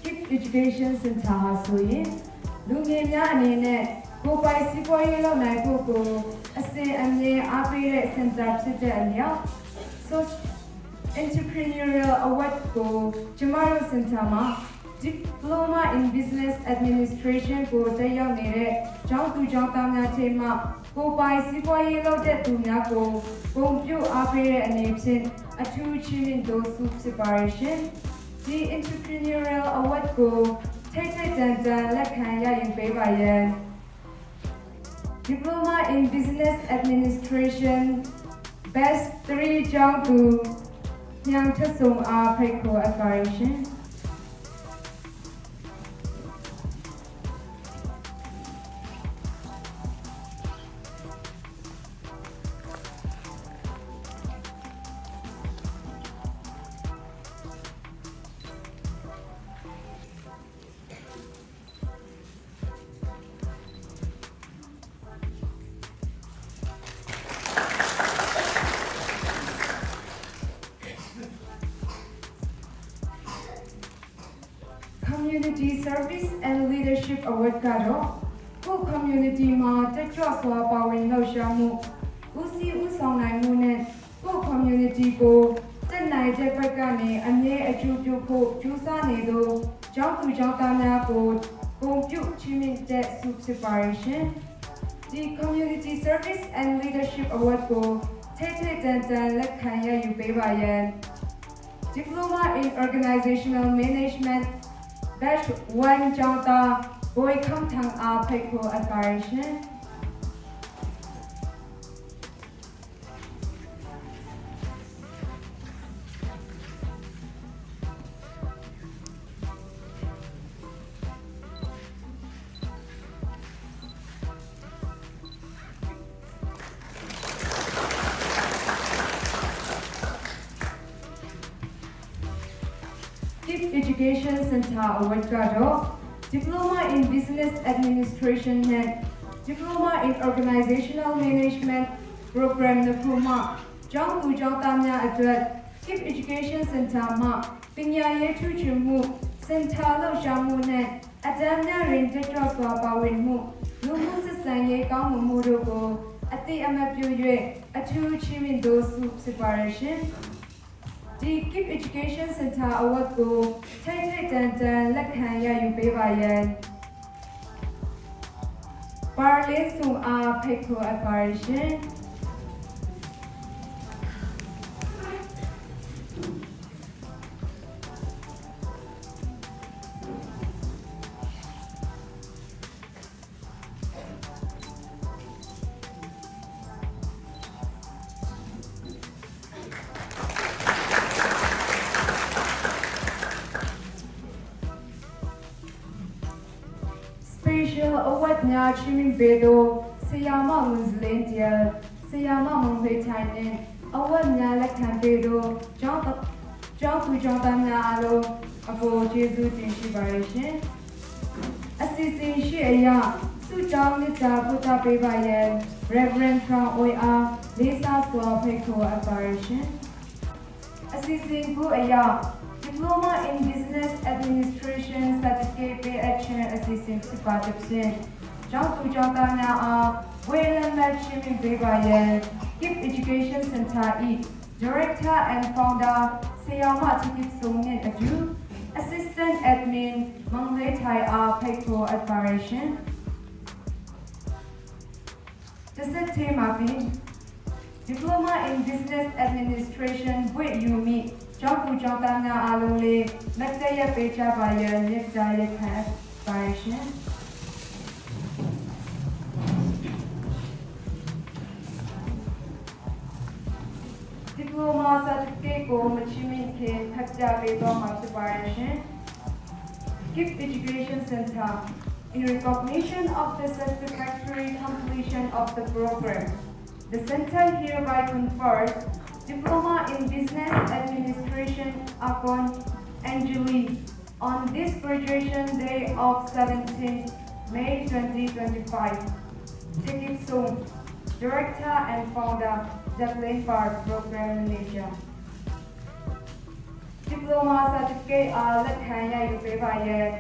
KIP Education Center ဟာဆိုရင်လူငယ်များအနေနဲ့ကိုယ်ပိုင်စီးပွားရေးလုပ်နိုင်ဖို့ကိုအစဉ်အမြဲအားပေးတဲ့ center ဖြစ်တဲ့အလျောက် Entrepreneurial Award ကိုကျမတို့ center မှာ Diploma in Business Administration ကိုတက်ရောက်နေတဲ့ကျောင်းသူကျောင်းသားများထဲမှကိုယ်ပိုင်စီးပွားရေးလုပ်တဲ့သူများကိုပုံပြုအားပေးတဲ့အနေဖြင့်အထူးချီးမြှင့်သောဆုဖြစ်ပါရရှင်။ဒီ Entrepreneurial Award ကိုထိတ်ထိတ်တန်တန်လက်ခံရယူပေးပါရန် Diploma in Business Administration Best 3ကျောင်းသူညောင်ထက်ဆုံအားဖိတ်ခေါ်အပ်ပါရရှင်။ Community Service and Leadership Award ကတော့ကို community မှာတက်ကြွစွာပါဝင်လှုပ်ရှားမှုဦးစီးဦးဆောင်နိုင်မှုနဲ့ကို community ကိုတက်နိုင်တဲ့ဘက်ကနေအမြဲအကျိုးပြုဖို့ကြိုးစားနေသောကျောင်းသူကျောင်းသားများကိုပုံပြုချီးမြှင့်တဲ့ဆုဖြစ်ပါရရှင်။ဒီ Community Service and Leadership Award ကိုထိတ်ထိတ်တန်တန်လက်ခံရယူပေးပါရန် Diploma in Organizational Management Batch 1ကျောင်းသားဘွေခန့်ထံအားဖိတ်ခေါ်အပ်ပါရရှင် KIP Education Center Award ကတော့ Diploma in Business Administration နဲ့ Diploma in Organizational Management Program နှစ်ခုမှကျောင်းသူကျောင်းသားများအတွက် KIP Education Center မှပညာရေးထူးချွန်မှု စင်တာလောက်ရှာမှုနဲ့အတန်းများရင်တက်ကြွစွာပါဝင်မှုလူမှုစစ်ဆန်ရေးကောင်းမှုတို့ကိုအတိအမှတ်ပြု၍အထူးချီးမြှင့်သို့ဆုဖြစ်ပါရရှင်ဒီ KIP Education Center Award ကိုထိတ်ထိတ်တန်တန်လက်ခံရယူပေးပါရန်ပါလေးစုအားဖိတ်ခေါ်အပ်ပါရရှင် Special award များချီးမြှင့်ပေးသောဆရာမဝန်စလင်းတရားဆရာမမုံဖေးထိုင်နှင့် award များလက်ခံပေးသောကျောင်းသူကျောင်းသားများအားလုံးအပေါ်ကျေးဇူးတင်ရှိပါရရှင်အစီအစဉ်ရှိအရာစုကျောင်းမြတ်တာပို့တာပေးပါရန် Reverend From OR လေးစားစွာဖိတ်ခေါ်အပ်ပါရရှင်အစီအစဉ်ကိုအရာ Diploma in Business Administration Certificate ပေးအပ်ခြင်းအစီအစဉ်ဖြစ်ပါသည်ဖြင့်ကျောင်းသူကျောင်းသားများအားဝေလံမှတ်ချီးမြှင့်ပေးပါရန် KIP Education Center ၏ Director and Founder ဆရာမချစ်ချစ်စုံနှင့်အတူ Assistant Admin မင်္ဂလေးထိုင်အားဖိတ်ခေါ်အပ်ပါရရှင်တစ်ဆက်တည်းမှာပြီး Diploma in Business Administration ဘွဲ့ယူမိကျောင်းသူကျောင်းသားများအားလုံးလေးလက်သက်ရပေးကြပါရန်မြတ်တာရက်ခံပါရှင် Diploma Certificate ကိုမချီးမြှင့်ခင်ဖတ်ကြားပေးတော့မှာဖြစ်ပါရှင် KIP Education Center in recognition of the satisfactory completion of the program, the center hereby confers Diploma in Business Administration upon Angeli on this graduation day of 17th May 2025. Take it soon. Director and Founder, Diploma Program Malaysia. Diploma Certificate လက်ခံရယူပေးပါရန်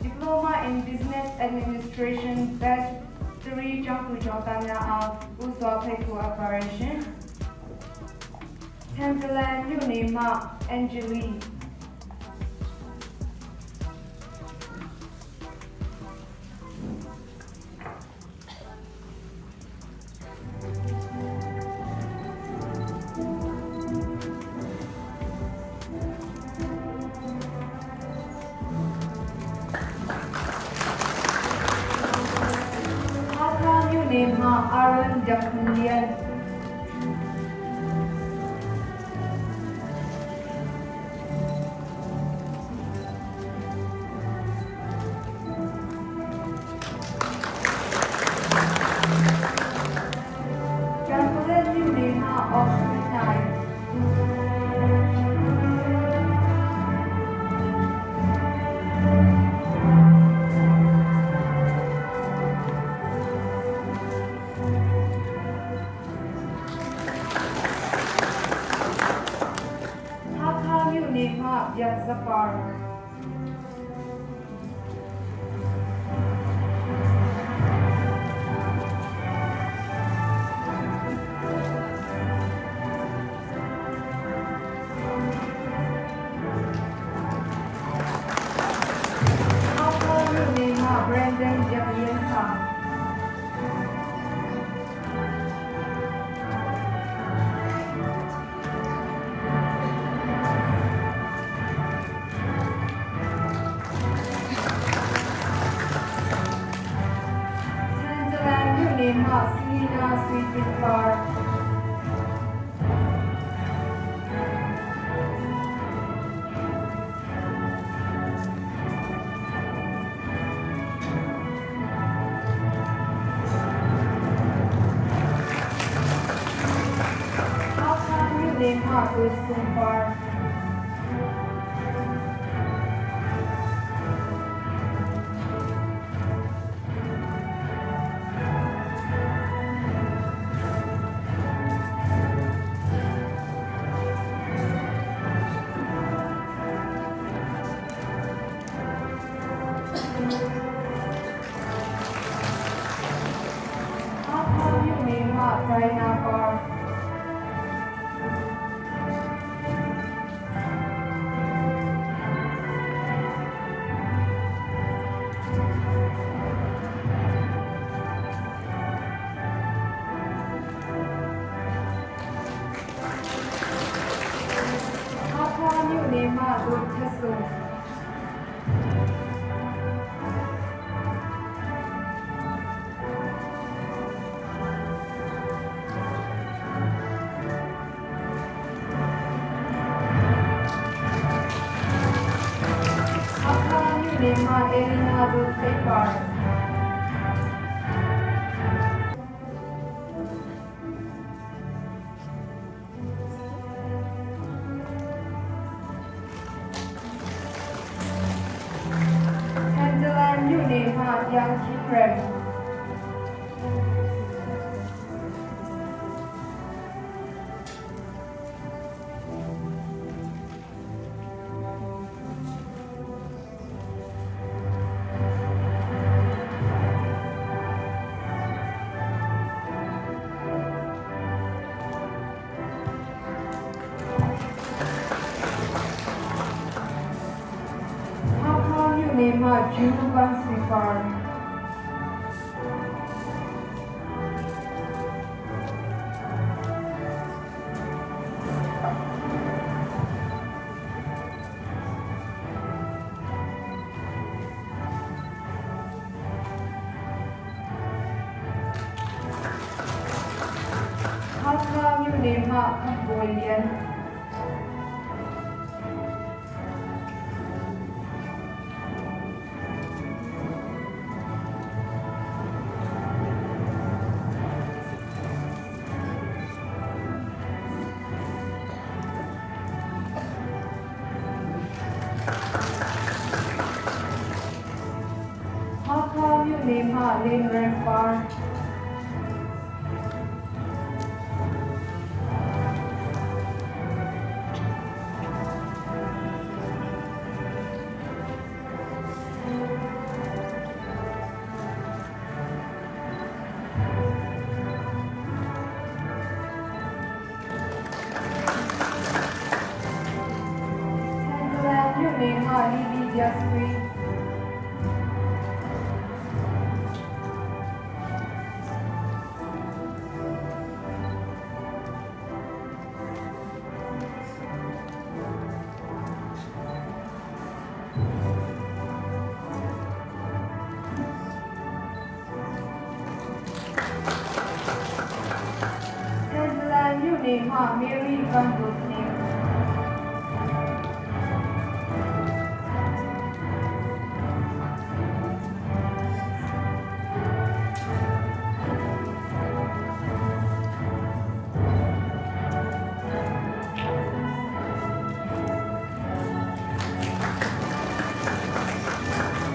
Diploma in Business Administration Batch 3ကျောင်းသူကျောင်းသားများအားဥစွာဖိတ်ခေါ်အပ်ပါရရှင် Tempelan မြို့နယ်မှ Angeli Hakha မြို့နယ်မှ Aaron Jackunian Zapar. Brandon Javier Sina Sweet Park. Hakha New Name Wisdom Park. China Bar. Hakha မြို့နယ်မှတို့ထက်ဆုံး Hakha မြို့နယ်မှအေလီနာတို့ဖိတ်ပါတယ် Angela မြို့နယ်မှပြောင်းကြီးရယ် Hakha မြို့နယ်မှဂျူးကန်စီပါ Hakha မြို့နယ်မှကပ်ပေါ်လျန် Hakha မြို့နယ်မှလင်းရန်ပါ Angela မြို့နယ်မှလီလီဂျာဆွေ Angela မြို့နယ်မှမေရီဗန်ဒိုတင်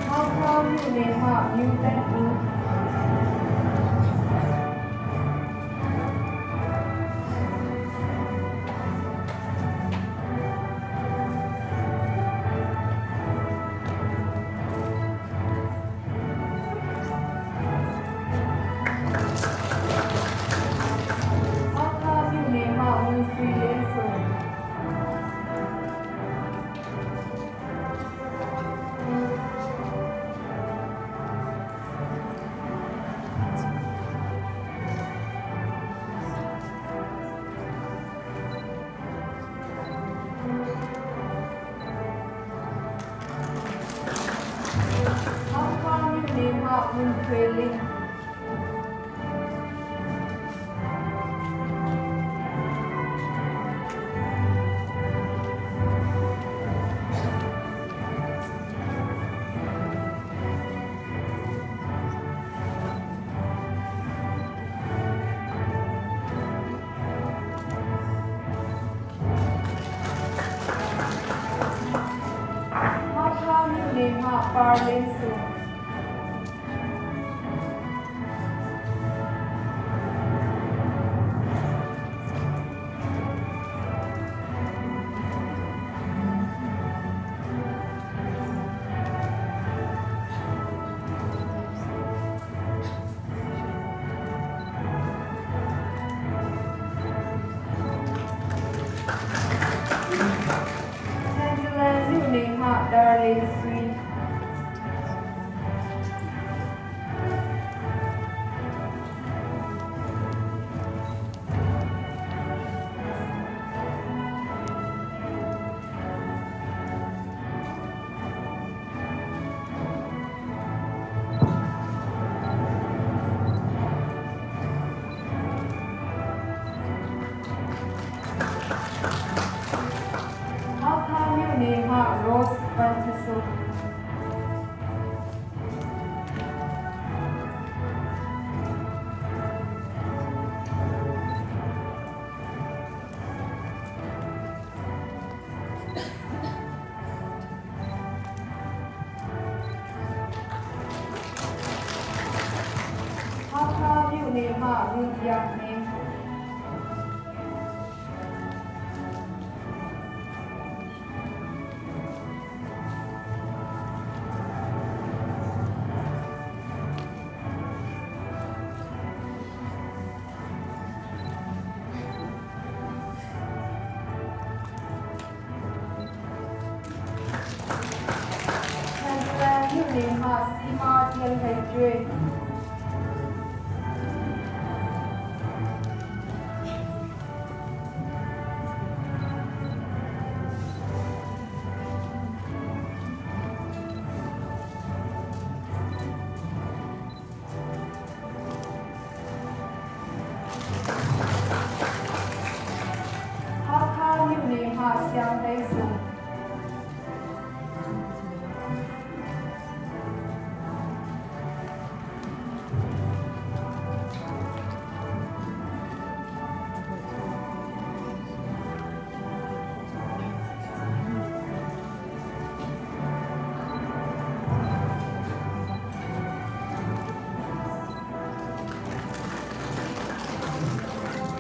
Hakha မြို့နယ်မှမြူတက်ဦး Hakha မြို့နယ်မှဝန်ဆွေလေးဆို Hakha မြို့နယ်မှဝန်ဆွေလေး Hakha မြို့နယ်မှပါလင်းဆို Hakha Darling Sweet Hakha မြို့နယ်မှ Rose Pantasu Hakha မြို့နယ်မှ Rudia Ning Tanzania မြို့နယ်မှ Sima Tianhai 哈卡မြို့နယ်မှ Xiang Dai Su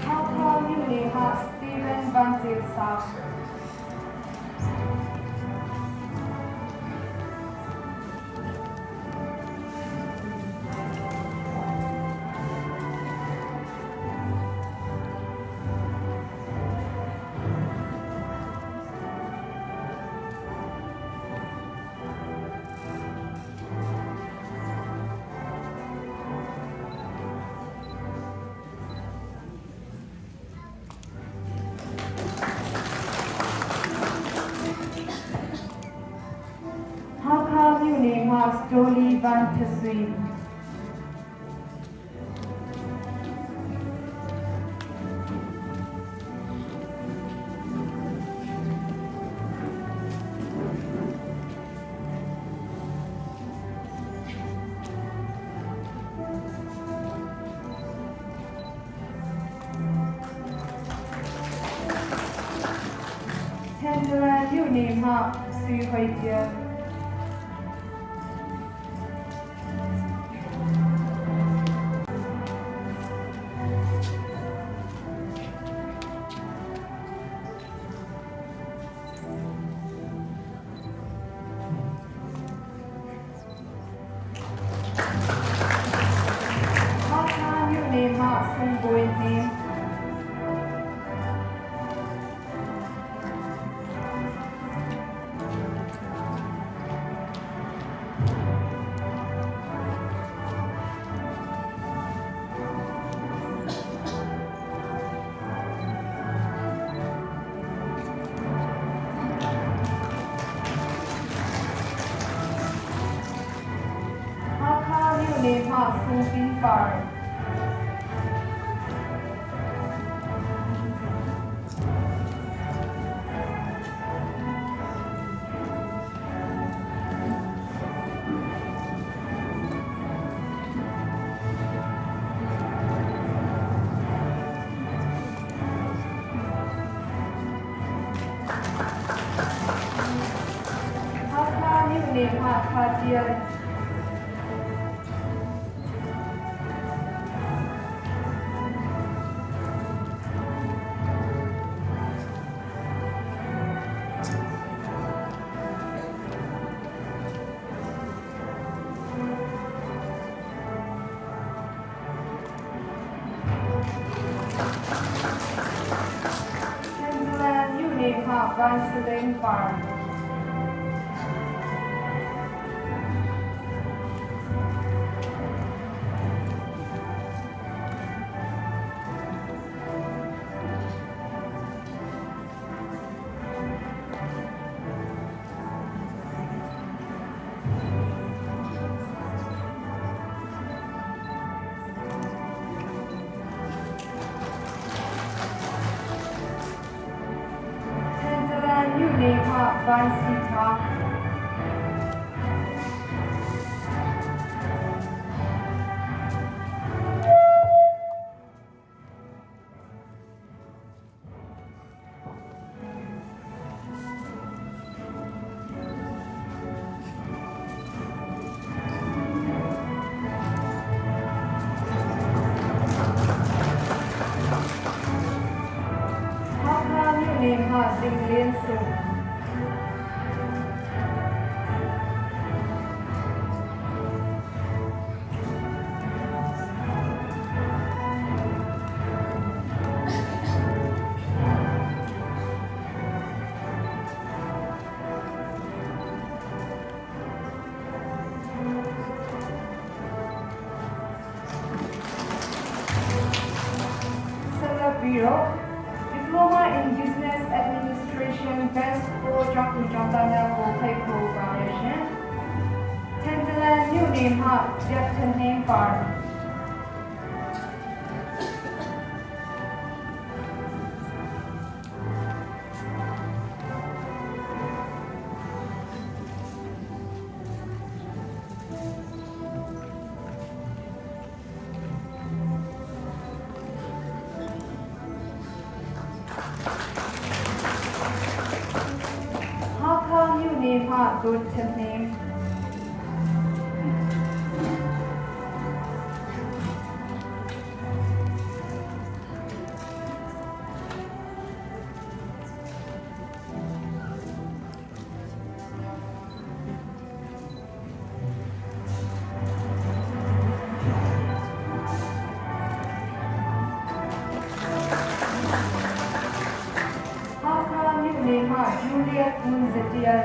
Hakha မြို့နယ်မှ Steven Bantil Sa Hakha မြို့နယ်မှ Stoli Van Tasui Tanzania မြို့နယ်မှ Sui Hoi Jia Hakha မြို့နယ်မှ Sun Boi Ning Hakha မြို့နယ်မှ Sufi Par Hakha မြို့နယ်မှ Khadia Tanzania မြို့နယ်မှ Van Selen Par ပိုင်းစီထား Hakha မြို့နယ်မှစင်ကလင်းစု ဆက်လက်ပြီးတော့ Diploma in Business Administration Best for ကျောင်းသူကျောင်းသားများကိုဖိတ်ခေါ်ပါရရှင်။ Tantalan မြို့နယ်မှ Dip.OM ပါ Hakha မြို့နယ်မှ Dip.OM Hakha မြို့နယ်မှ Juliet Munzetian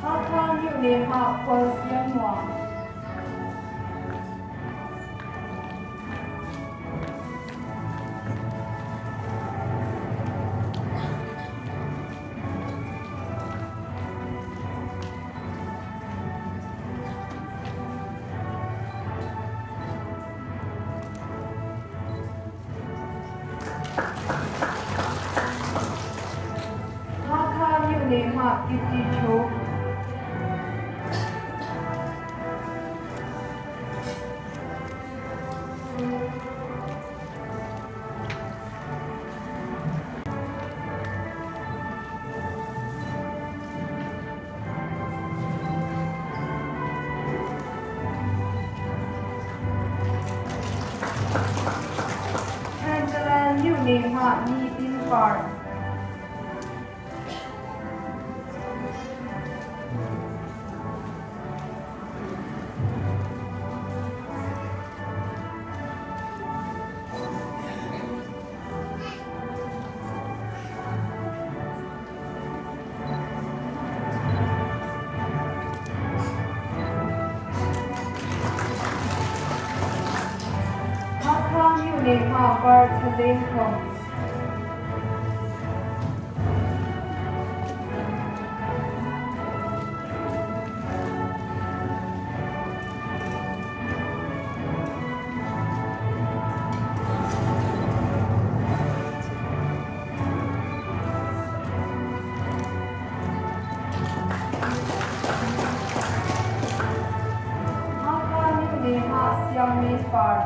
Hakha မြို့နယ်မှ Paul Sianwa Hakha မြို့နယ်မှ Kitty Cho Tantalan မြို့နယ်မှ Nitin Par Hakha မြို့နယ်မှ Barthelin Combs Hakha မြို့နယ်မှ Siamese Par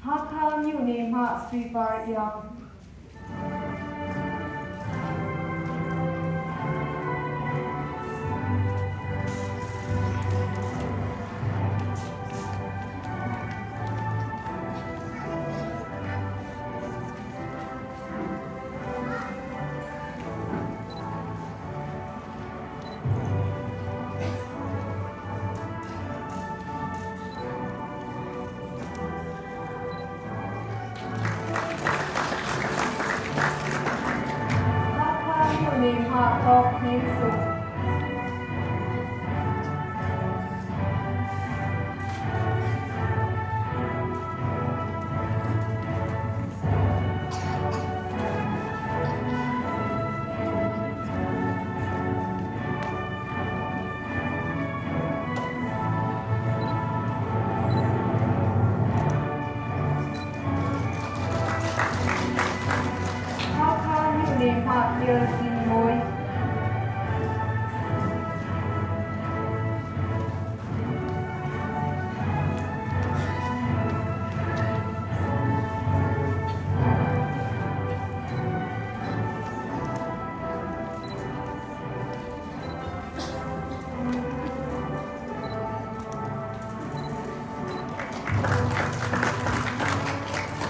Hakha မြို့နယ်မှ Sweepar Young of Nixo. Hakha new name ha here in boy.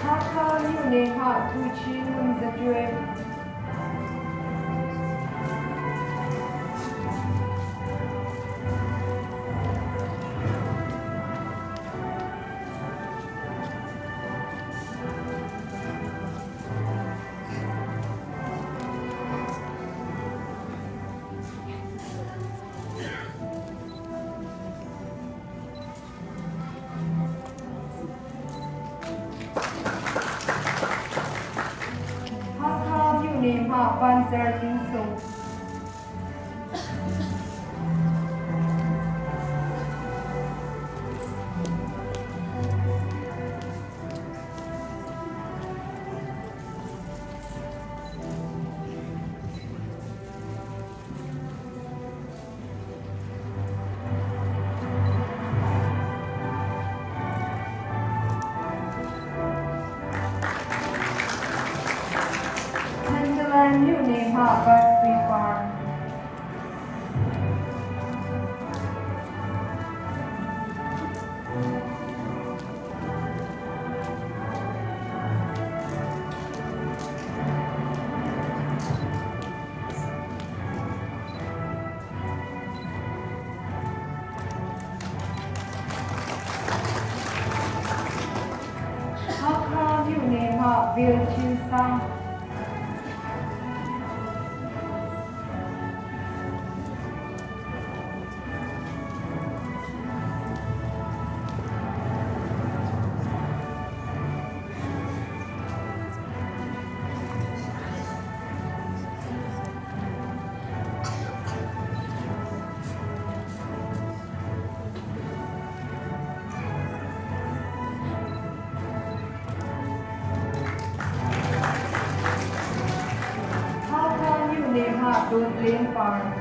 Hakha new name ha tu chi nun the jewel. Hakha new name ha Banzer Dinso. Handler new name ha Buxley Farm. Hakha new name ha Bill Chin Sang. Hakha new name ha Don't Lane Farm.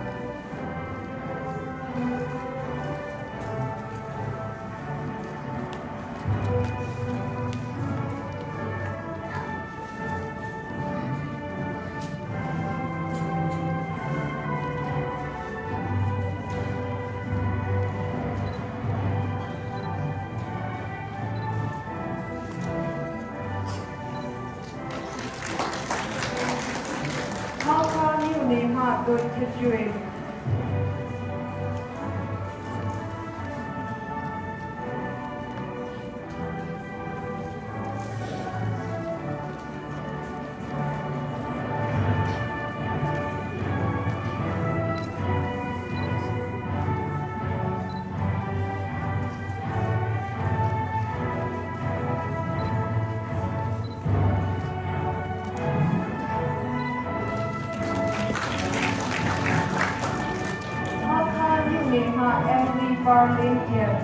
Hakha new name ha Don't Jewel. Hakha new name ha Emily Barlingian.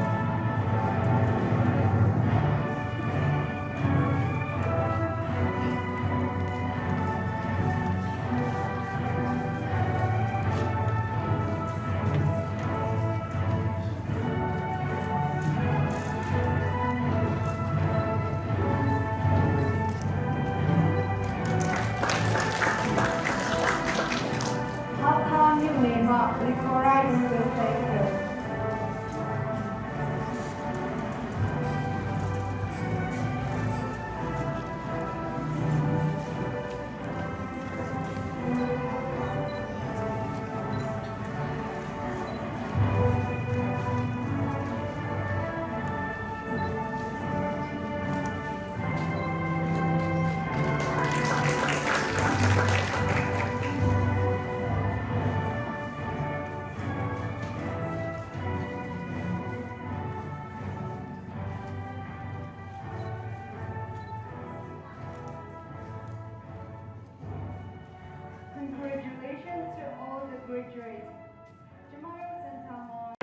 Hakha new name ha Licorice Will Taker. graduate ကျမတို့စင်တာမှာ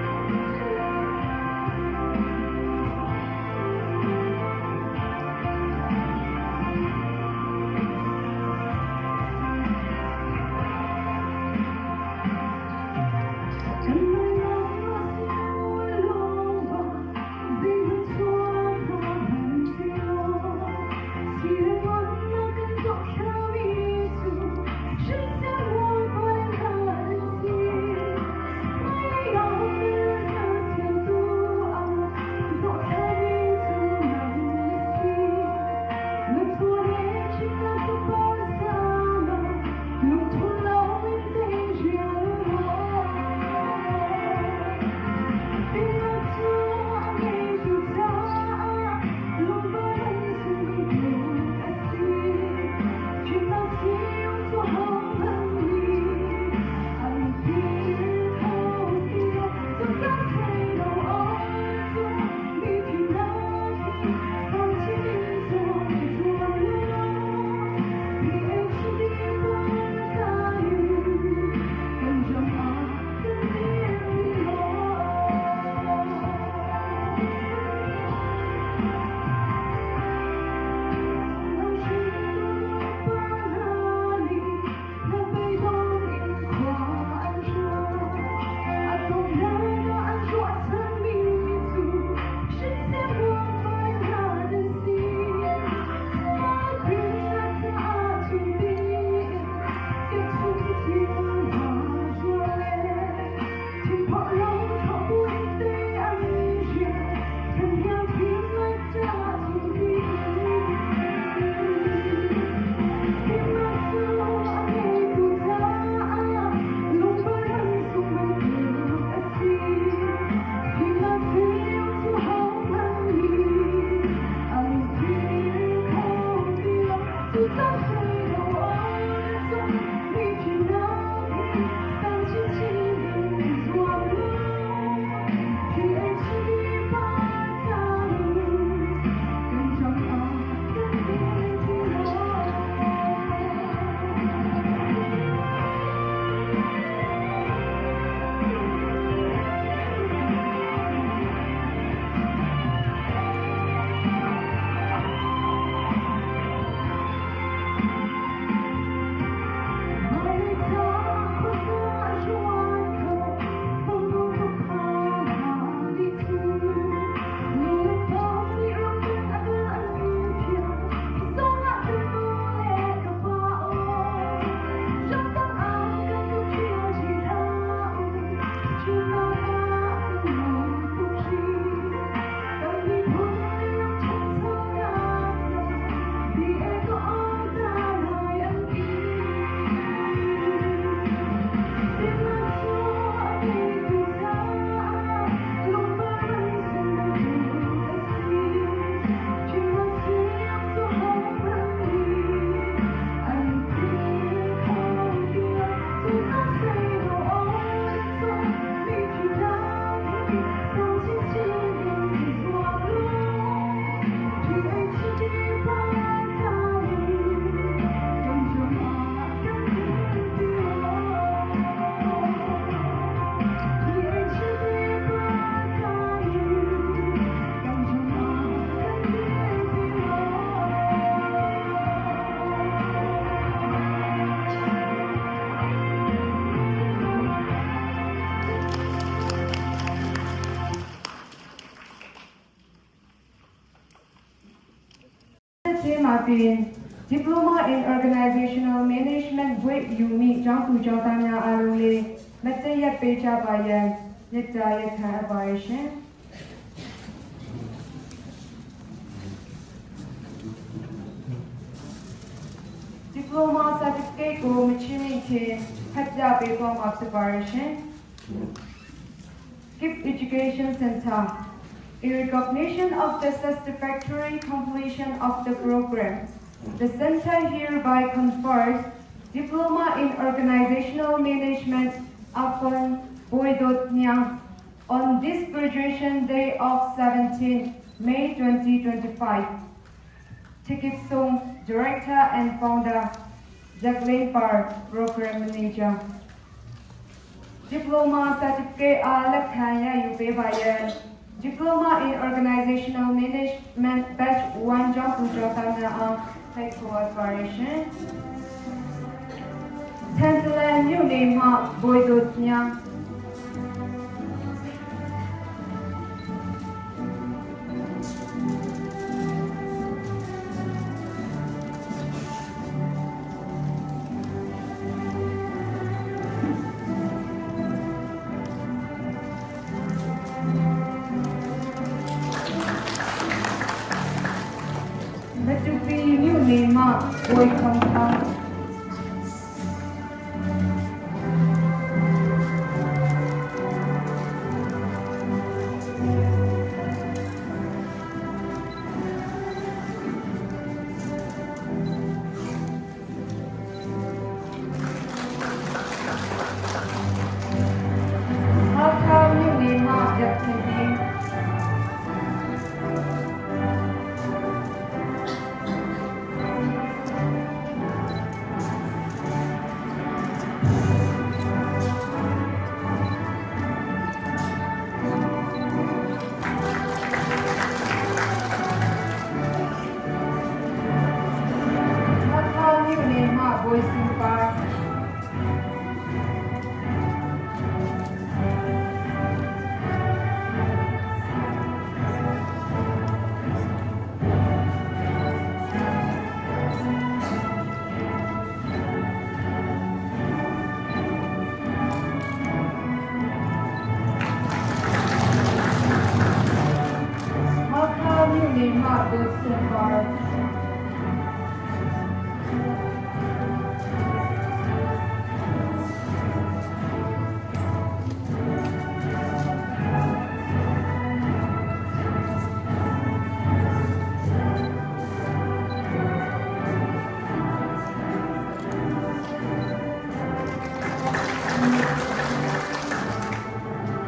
Diploma in Organizational Management with Uni ကျောင်းသူကျောင်းသားများအားလုံးလေးမတည့်ရက်ပေးကြပါရန်မြတ်တာရက်ခံအပ်ပါရှင် Diploma Certificate ကိုမချီးမြှင့်ခင်ဖတ်ပြပေးသွားမှာဖြစ်ပါရှင် KIP Education Center in recognition of the satisfactory completion of the program, the center hereby confers Diploma in Organizational Management upon Boydot Nyang on this graduation day of 17 May 2025. Tikip Song, Director and Founder, Jacqueline Parr, Program Manager. Diploma Certificate လက်ခံရယူပေးပါရန် Diploma in Organizational Management Batch 1 Job to Job on High Cooperation ထန်တလန်မြို့နယ်မှာဘွေတို့များWelcome. Hakha new name activity. Voicing part. Hakha new name voicing part.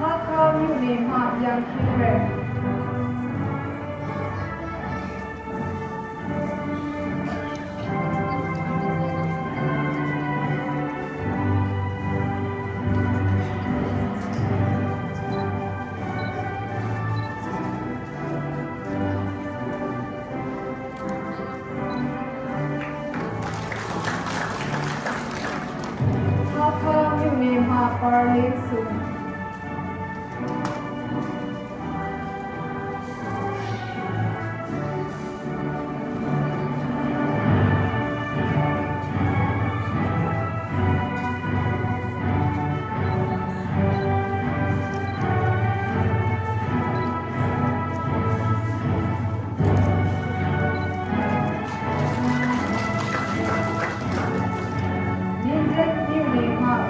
Hakha new name young children. Hakha new name Parley soon.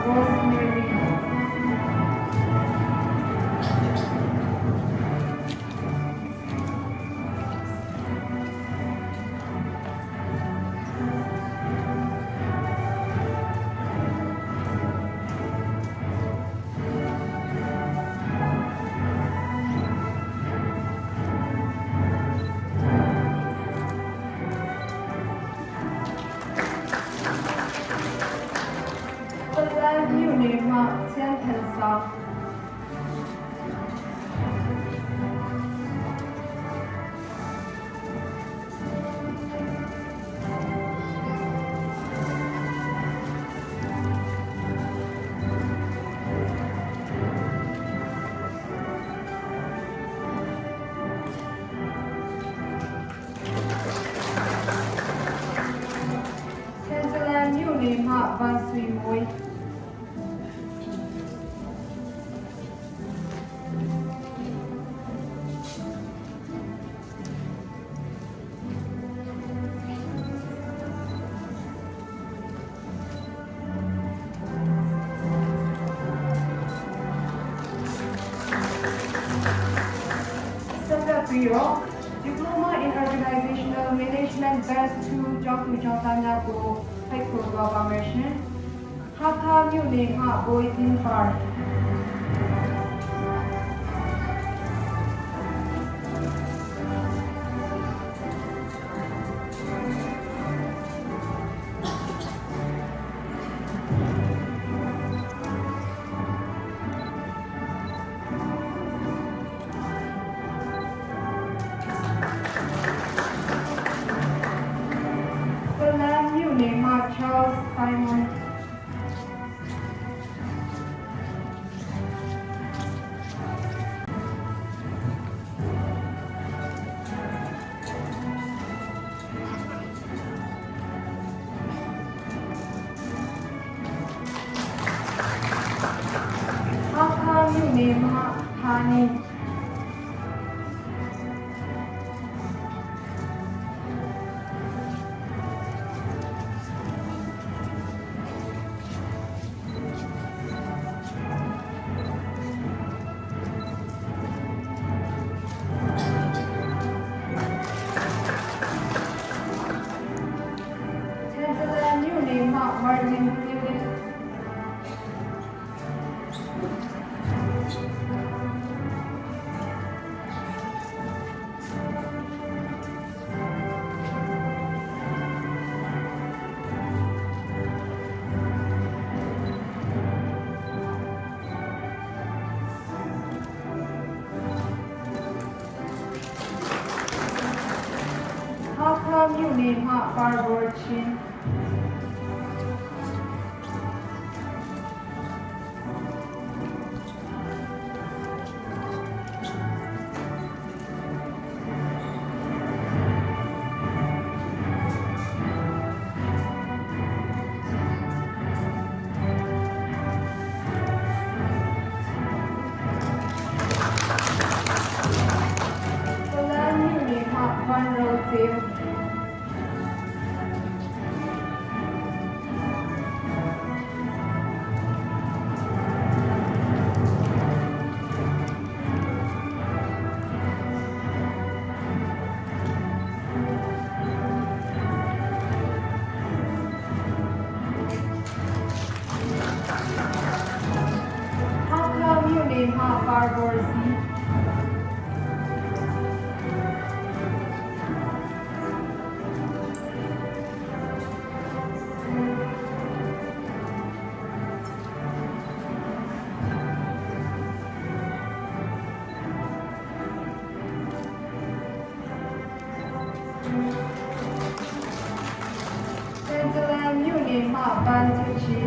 Rosemary. New name South. New name Basui Moi. Bureau, Diploma in Organizational Management Best 2 Job to Job Tanyago High Cooperation. Hakha new name Boys in Park. Charles Simon. Hakha မြို့နယ်မှဟာနေ Tanzania မြို့နယ်မှ Martin David Hakha မြို့နယ်မှ Barbara Chin Poland မြို့နယ်မှ Van Roseel Hakha မြို့နယ်မှ Barbara C Tanzania မြို့နယ်မှ Bantuchi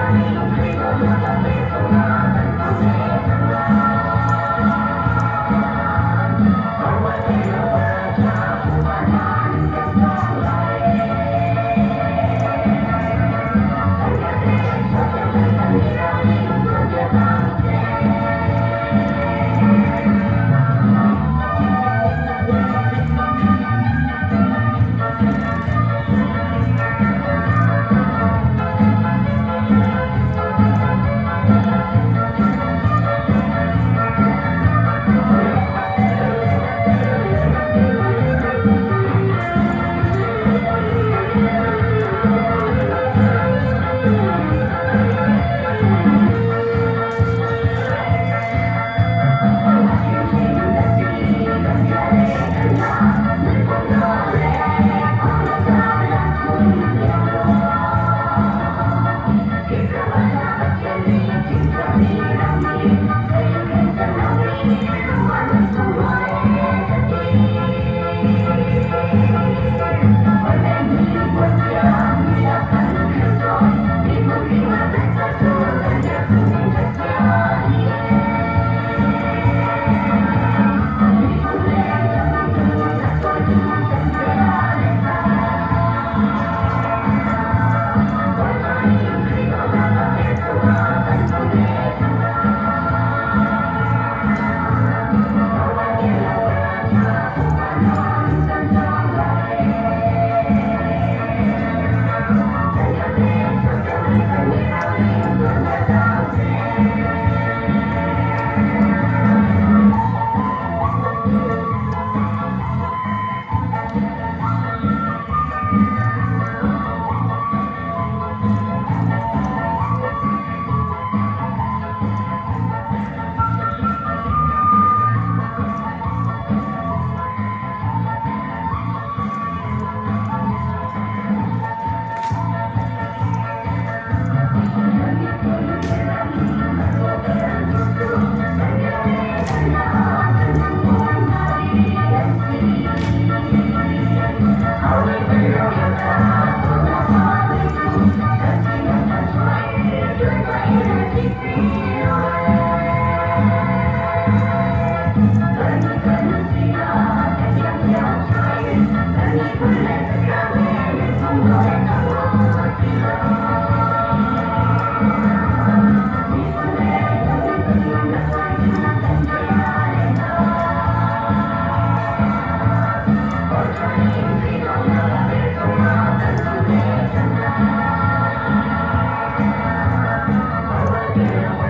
Thank you.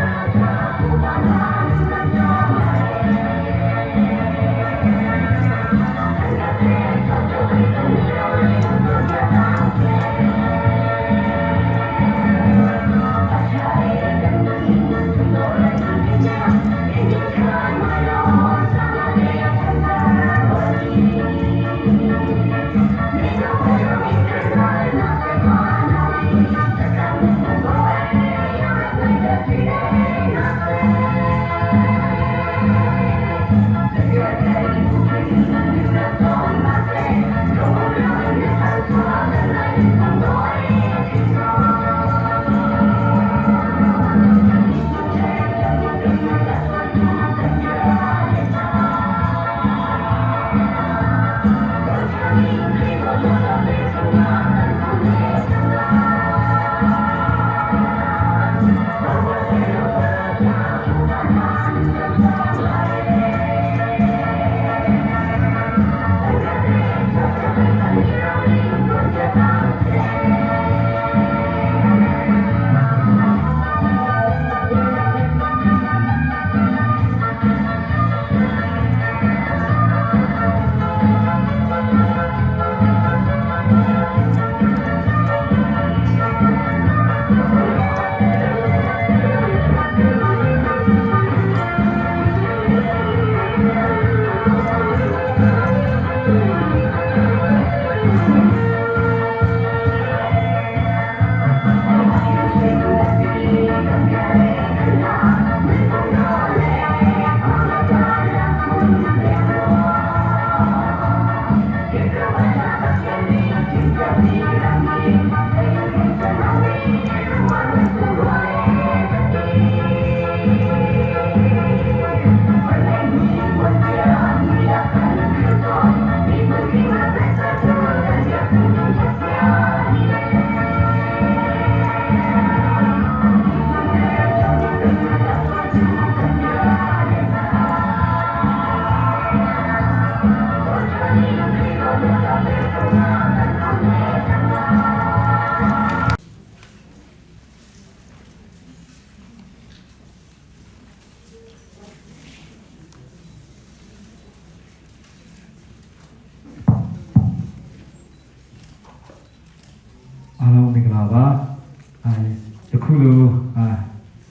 the Kulu,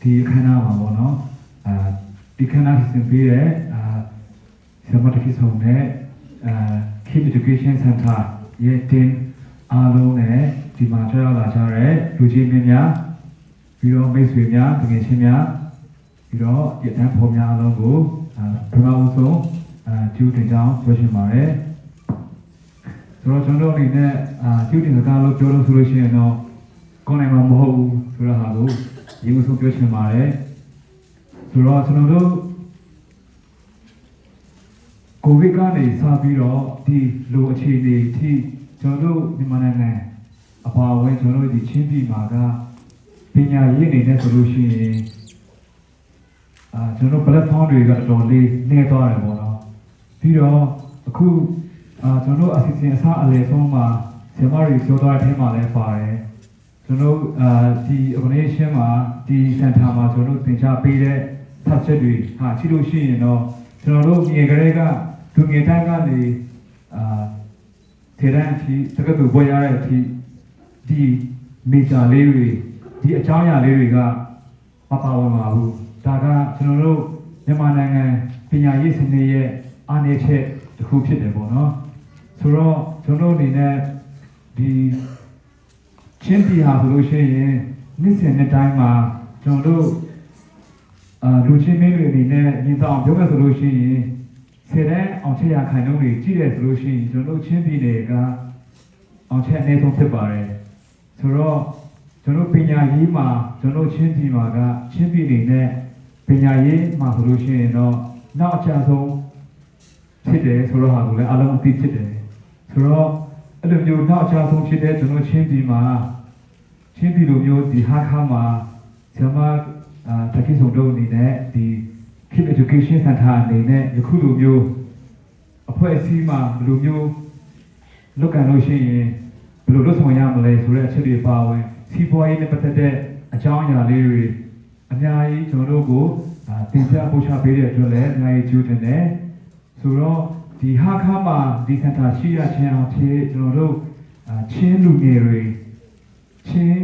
the Kana Mono, the Kana is in Bire, Samatakis Home, KIP Education Center, Yetin, Alone, the Matra Lachare, Lujimia, you know, Miss Vimia, Pagashimia, you know, Yetan Pomia Logo, Pramauso, Tuting down, Question Mare. So, generally, tuting the Galo Jolo solution, no, Konema Mohu, Surahago, you will question Mare. So, Rotono, Kovika, Sabiro, T, Luachi, T, Jolo, Nimanane, about when Jolo, the Chimpi Maga, Pina Yini, solution. Jolo platform, we got only near Torah. Piro, a cool.ကျွန်တော်အစီအစဉ်အစားအလယ်ဆုံးမှာဆရာမတွေပြောသွားတဲ့အထဲမှာလည်းပါတယ်ကျွန်တော်ဒီ organization မှာဒီ center မှာကျွန်တော်သင်ကြားပေးတဲ့ subject တွေဟာရှိလို့ရှိရင်တော့ကျွန်တော်တို့ငယ်ကလေးကသူငယ်တိုင်းကနေထေရန်ချီတကယ်လို့ပေါ်ရတဲ့အထိဒီ major လေးတွေဒီအကြောင်းအရာလေးတွေကမပါဝင်ပါဘူးဒါကကျွန်တော်တို့မြန်မာနိုင်ငံပညာရေးစနစ်ရဲ့အားနည်းချက်တစ်ခုဖြစ်တယ်ပေါ့နော်ဆိုတော့ကျွန်တော်အနေနဲ့ဒီချင်းပြည်ဟာဆိုလို့ရှိရင်နေ့စဉ်နေ့တိုင်းမှာကျွန်တော်တို့လူချင်းမင်းတွေအနေနဲ့ညီတောင်ပြောမယ်ဆိုလို့ရှိရင်ဆယ်တန်းအောင်ချက်ရခိုင်နှုန်းတွေကြီးတယ်ဆိုလို့ရှိရင်ကျွန်တော်တို့ချင်းပြည်နယ်ကအောင်ချက်အနည်းဆုံးဖြစ်ပါတယ်ဆိုတော့ကျွန်တော်ပညာရေးမှာကျွန်တော်ချင်းပြည်မှာကချင်းပြည်နယ်နဲ့ပညာရေးမှာဆိုလို့ရှိရင်တော့နောက်အကျဆုံးဖြစ်တယ်ဆိုတော့ဟာကိုလည်းအလုံးအသိဖြစ်တယ်ဆိုတော့အဲ့လိုမျိုးနောက်အချာဆုံးဖြစ်တဲ့ကျွန်တော်ချင်းပြည်မှာချင်းပြည်လိုမျိုးဒီဟာခါမှာဆရာမတက္ကသိုလ်တို့အနေနဲ့ဒီ KIP Education Center အနေနဲ့ယခုလိုမျိုးအဖွဲ့အစည်းမှာဘယ်လိုမျိုးလုပ်ကန်လို့ရှိရင်ဘယ်လိုလုပ်ဆောင်ရမလဲဆိုတဲ့အချက်တွေပါဝင်စီးပွားရေးနဲ့ပတ်သက်တဲ့အကြောင်းအရာလေးတွေအများကြီးကျွန်တော်တို့ကိုသင်ကြားပို့ချပေးတဲ့အတွက်လည်းအများကြီးကျူးတင်တယ်ဆိုတော့ဒီဟာခါမှာဒီစင်တာရှိရခြင်းအောင်ဖြင့်ကျွန်တော်တို့ချင်းလူငယ်တွေချင်း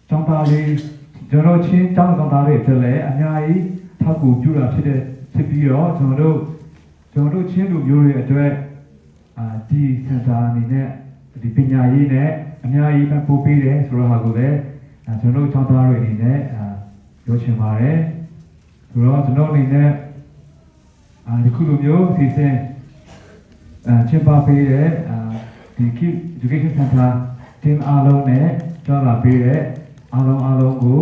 ကျောင်းသားလေးကျွန်တော်ချင်းကျောင်းသားတွေအတွက်လည်းအများကြီးထောက်ကူပြုတာဖြစ်ပြီးတော့ကျွန်တော်တို့ချင်းလူမျိုးတွေအတွက်ဒီစင်တာအနေနဲ့ဒီပညာရေးနဲ့အများကြီးပို့ပေးတယ်ဆိုတော့ဟာကိုလည်းကျွန်တော်တို့ကျောင်းသားတွေအနေနဲ့ပြောချင်ပါတယ်ဆိုတော့ကျွန်တော်အနေနဲ့ဒီခုလိုမျိုးစီစဉ်ချင်ပါပေးတဲ့ဒီ KIP Education Center team အားလုံးနဲ့ကြောက်လာပေးတဲ့အားလုံးကို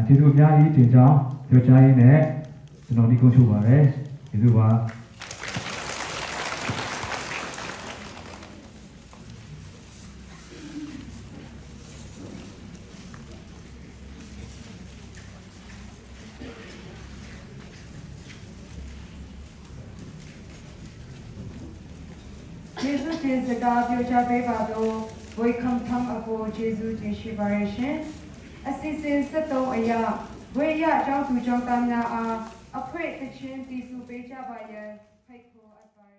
ကျေးဇူးအများကြီးတင်ကြောင်းပြောကြားရင်းနဲ့ကျွန်တော်ဒီကုန်းချုပ်ပါတယ်ကျေးဇူးပါကျေးဇူးတင်စကားပြောကြားပေးပါတော့ဝေခံထမ်းအဖို့ကျေးဇူးတင်ရှိပါရရှင်အစီအစဉ်73အရာဝေရအကြောင်းသူကြောင့်သားများအားအဖွဲ့တချင်းတည်ဆူပေးကြပါရန်ဖိတ်ခေါ်အပ်ပါရ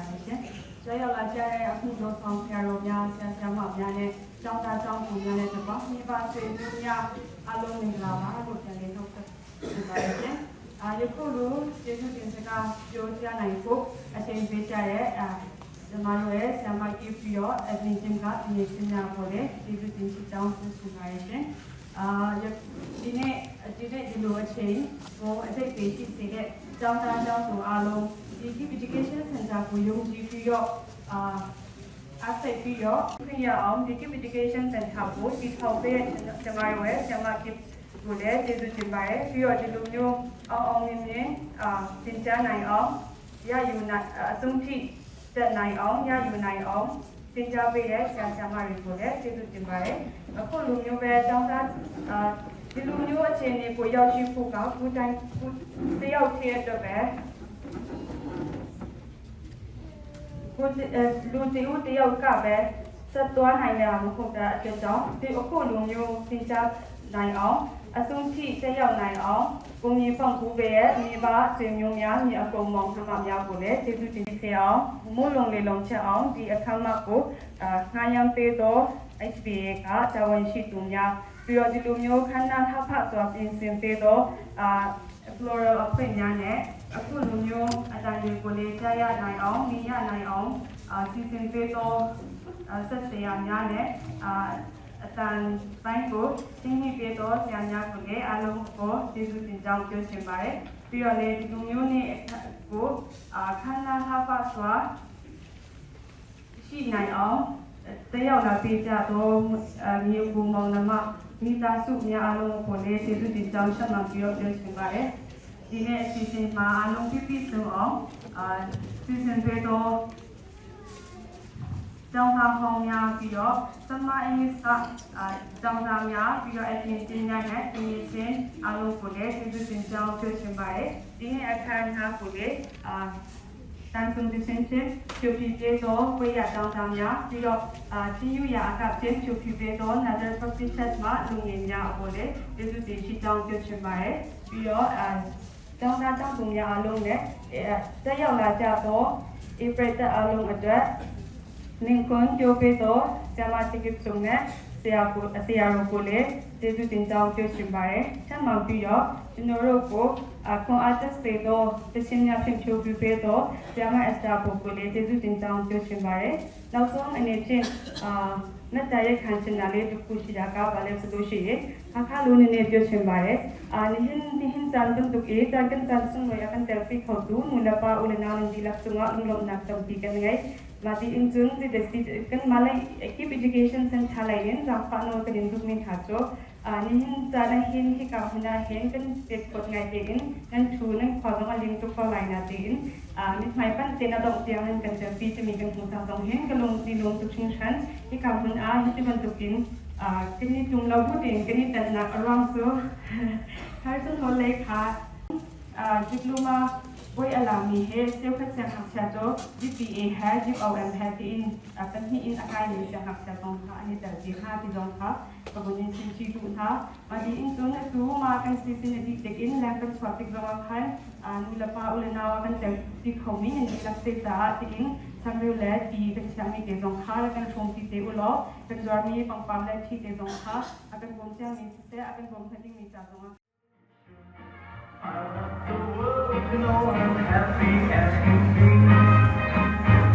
ပါတယ်။ကျောင်းရောက်လာကြတဲ့အခုလိုဆောင်ဆရာတော်များဆရာဆရာမများနဲ့ကျောင်းသားကျောင်းသူများနဲ့တပါမိဘဆွေမျိုးများအားလုံးမင်္ဂလာပါလို့ပြန်လည်နှုတ်ဆက်ပါတယ်ရှင်။ယခုလိုကျေးဇူးတင်စကားပြောကြားနိုင်ဖို့အချိန်ပေးကြတဲ့ဒီမှာရဲ့ဆရာမကြီးပြီးတော့အပြင်ချင်းကဒီနေ့ပြန်လာဖို့လေကျေးဇူးတင်ရှိကြောင်းဆုပါတယ်ရှင်။ဒီနေ့ဒီလိုအချိန်ကိုအသိပေးရှိစေတဲ့ကျောင်းသားကျောင်းသူအားလုံးဒီ KIP Education Center ကိုယုံကြည်ပြီးတော့အစိတ်ပြီးတော့ပြရအောင်ဒီ KIP Education Center ကိုဒီထောက်ပေးကျမရဲ့ဆရာမကြီးကိုလည်းကျေးဇူးတင်ပါတယ်ပြီးတော့ဒီလိုမျိုးအောင်မြင်မြင်သင်ကြားနိုင်အောင်ရယူနိုင်အဆုံးထိတက်နိုင်အောင်ရယူနိုင်အောင်သင်ကြားပေးတဲ့ဆရာဆရာမတွေကိုလည်းကျေးဇူးတင်ပါတယ်အခုလိုမျိုးပဲကျောင်းသားဒီလိုမျိုးအခြေအနေကိုရောက်ရှိဖို့ကကိုယ်တိုင်တယောက်တည်းအတွက်ပဲကိုလူတယောက်ကပဲဆက်သွားနိုင်တာမဟုတ်တာအတွက်ကြောင့်ဒီအခုလိုမျိုးသင်ကြားနိုင်အောင်အဆုံးထိတက်ရောက်နိုင်အောင်ကိုမြင့်ဖောက်ကူပဲမိဘဆွေမျိုးများညီအကုန်မောင်နှမများကိုလည်းကျေးဇူးတင်စေအောင်မို့လုံလေးလုံချက်အောင်ဒီအခမ်းအနားကိုငှားရမ်းပေးတော့ HBA ကတာဝန်ရှိသူများပြီးတော့ဒီလိုမျိုးခန္ဓာထပ်ဖတ်စွာပြင်ဆင်ပေးတော့floral အဖွဲ့များနဲ့အခုလိုမျိုးအတိုင်းကိုလေးကြားရနိုင်အောင်မြင်ရနိုင်အောင်စီစဉ်ပေးတော့ဆက်ဆရာများနဲ့အတန်ပိုင်းကိုသင်ပေးပေးတော့ဆရာများကိုလည်းအားလုံးကိုကျေးဇူးတင်ကြောင်းပြောချင်ပါတယ်ပြီးတော့လည်းဒီလိုမျိုးနဲ့ကိုခန္ဓာထပ်ဖတ်စွာရှိနိုင်အောင်တယောက်လာပေးကြတော့မြေကူမောင်နှမမိသားစုများအားလုံးကိုလည်းကျေးဇူးတင်ကြောင်းဆက်မှပြောချင်ပါတယ်ဒီနေ့အစီအစဉ်မှာအားလုံးပြည့်စုံအောင်စီစဉ်ပေးတော့ကျောင်းသားဟောင်းများပြီးတော့စမအင်္ဂလိပ်ကျောင်းသားများပြီးတော့အပြင်ပညာနဲ့ပညာရှင်အားလုံးကိုလည်းကျေးဇူးတင်ကြောင်းပြောချင်ပါတယ်ဒီနေ့အခမ်းအနားကိုလည်းတန်ဆုံတင်ချင်းဖြူဖြူပေးတော့ဝေးရတောင်းတများပြီးတော့ချင်းယူရအကပြင်းဖြူဖြူပေးတော့ National Profession မှာလူငယ်များအပေါ်လည်းကျေးဇူးတင်ရှိကြောင်းပြောချင်ပါတယ်ပြီးတော့ကျောင်းသားကျောင်းသူများအားလုံးနဲ့တက်ရောက်လာကြတော့ April အားလုံးအတွက်လင်ကွန်ကြိုပေးတော့ဆရာမကြီးစုံနဲ့ဆရာကိုလည်းကျေးဇူးတင်ကြောင်းပြောချင်ပါတယ်ဆက်မှပြီးတော့ကျွန်တော်တို့ကိုခွန်အားတက်စေတော့တခြင်းများဖြင့်ဖြိုးပြပေးတော့ဆရာမအစတာကိုလည်းကျေးဇူးတင်ကြောင်းပြောချင်ပါတယ်နောက်ဆုံးအနေဖြင့်လက်တရဲ့ခံချင်တာလေးတစ်ခုရှိတာကဘာလဲဆိုလို့ရှိရင်အခါလုံးနဲ့ပြောချင်ပါတယ်နိဟင်စံတုတ်ကေတန်ကန်တန်ဆုံရကန်တယ်ဖိခေါတူမူလပါဦးလနာလဒီလက်ဆုံငါလုံးနတ်တုတ်ဒီကန်ငယ်Mati injun di desi kan malai KIP Education Center lain sampai no terlindung min hajo nihin cara hin hi kahuna hin kan tekot ngai hin kan thu nan khawang aling tu khaw lai na tin ni mai pan tena dong tiang nan kan terpi te mi kan hu ta dong hin kalong di long tu chung chan hi kahun hi ti ban tu kin kini tung lau bu tin kini tan na arang so har sun ho le kha diploma Boy alami he sel khat sang hak cha to Dip.BA ha Dip.OM ha tin kan hi in akai ni sang hak cha tong kha ni dal ji ha ti dong kha ko bunin sin chi tu tha ma di in tu na tu ma kan si sin di tekin la kan swat ti gwa khan nu la pa ul na wa kan tel ti khomi ni la se ta tin tham ru le ti kan sang mi te dong kha la kan thong ti te u lo kan jor mi pang pam le thi te dong kha akan bom cha mi se akan bom thading mi cha dong I want the world to know I'm happy as can be.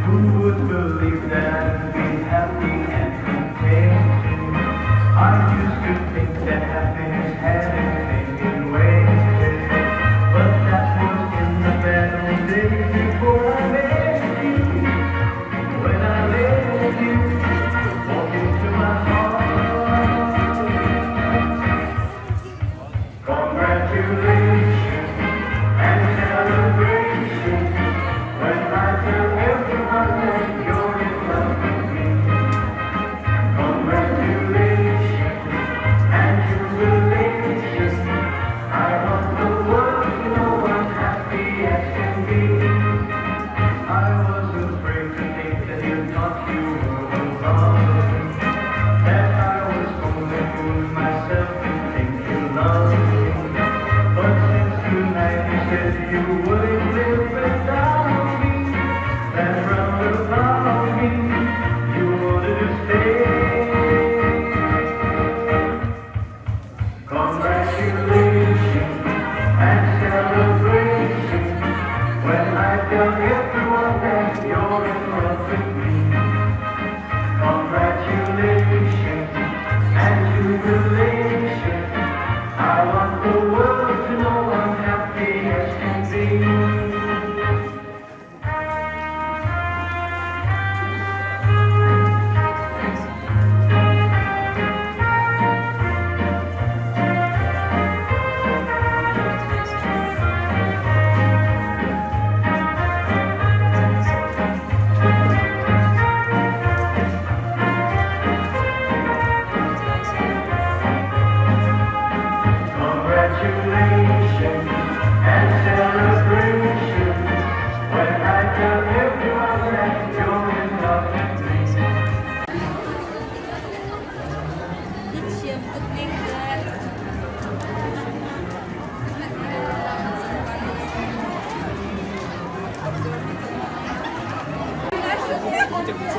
Who would believe that I'd be happy and content? I used to think that happiness had its taken ways, but that was in the bad old days before I met you. When I let you walk into my heart, congratulations. When I tell everyone that you're in love with me, congratulations and jubilations. I want the world to know I'm happy as can be. I was afraid to think that you thought you were alone, that I was only fooling myself to think you loved me. But since tonight you said you wouldn't live without me, then Hello.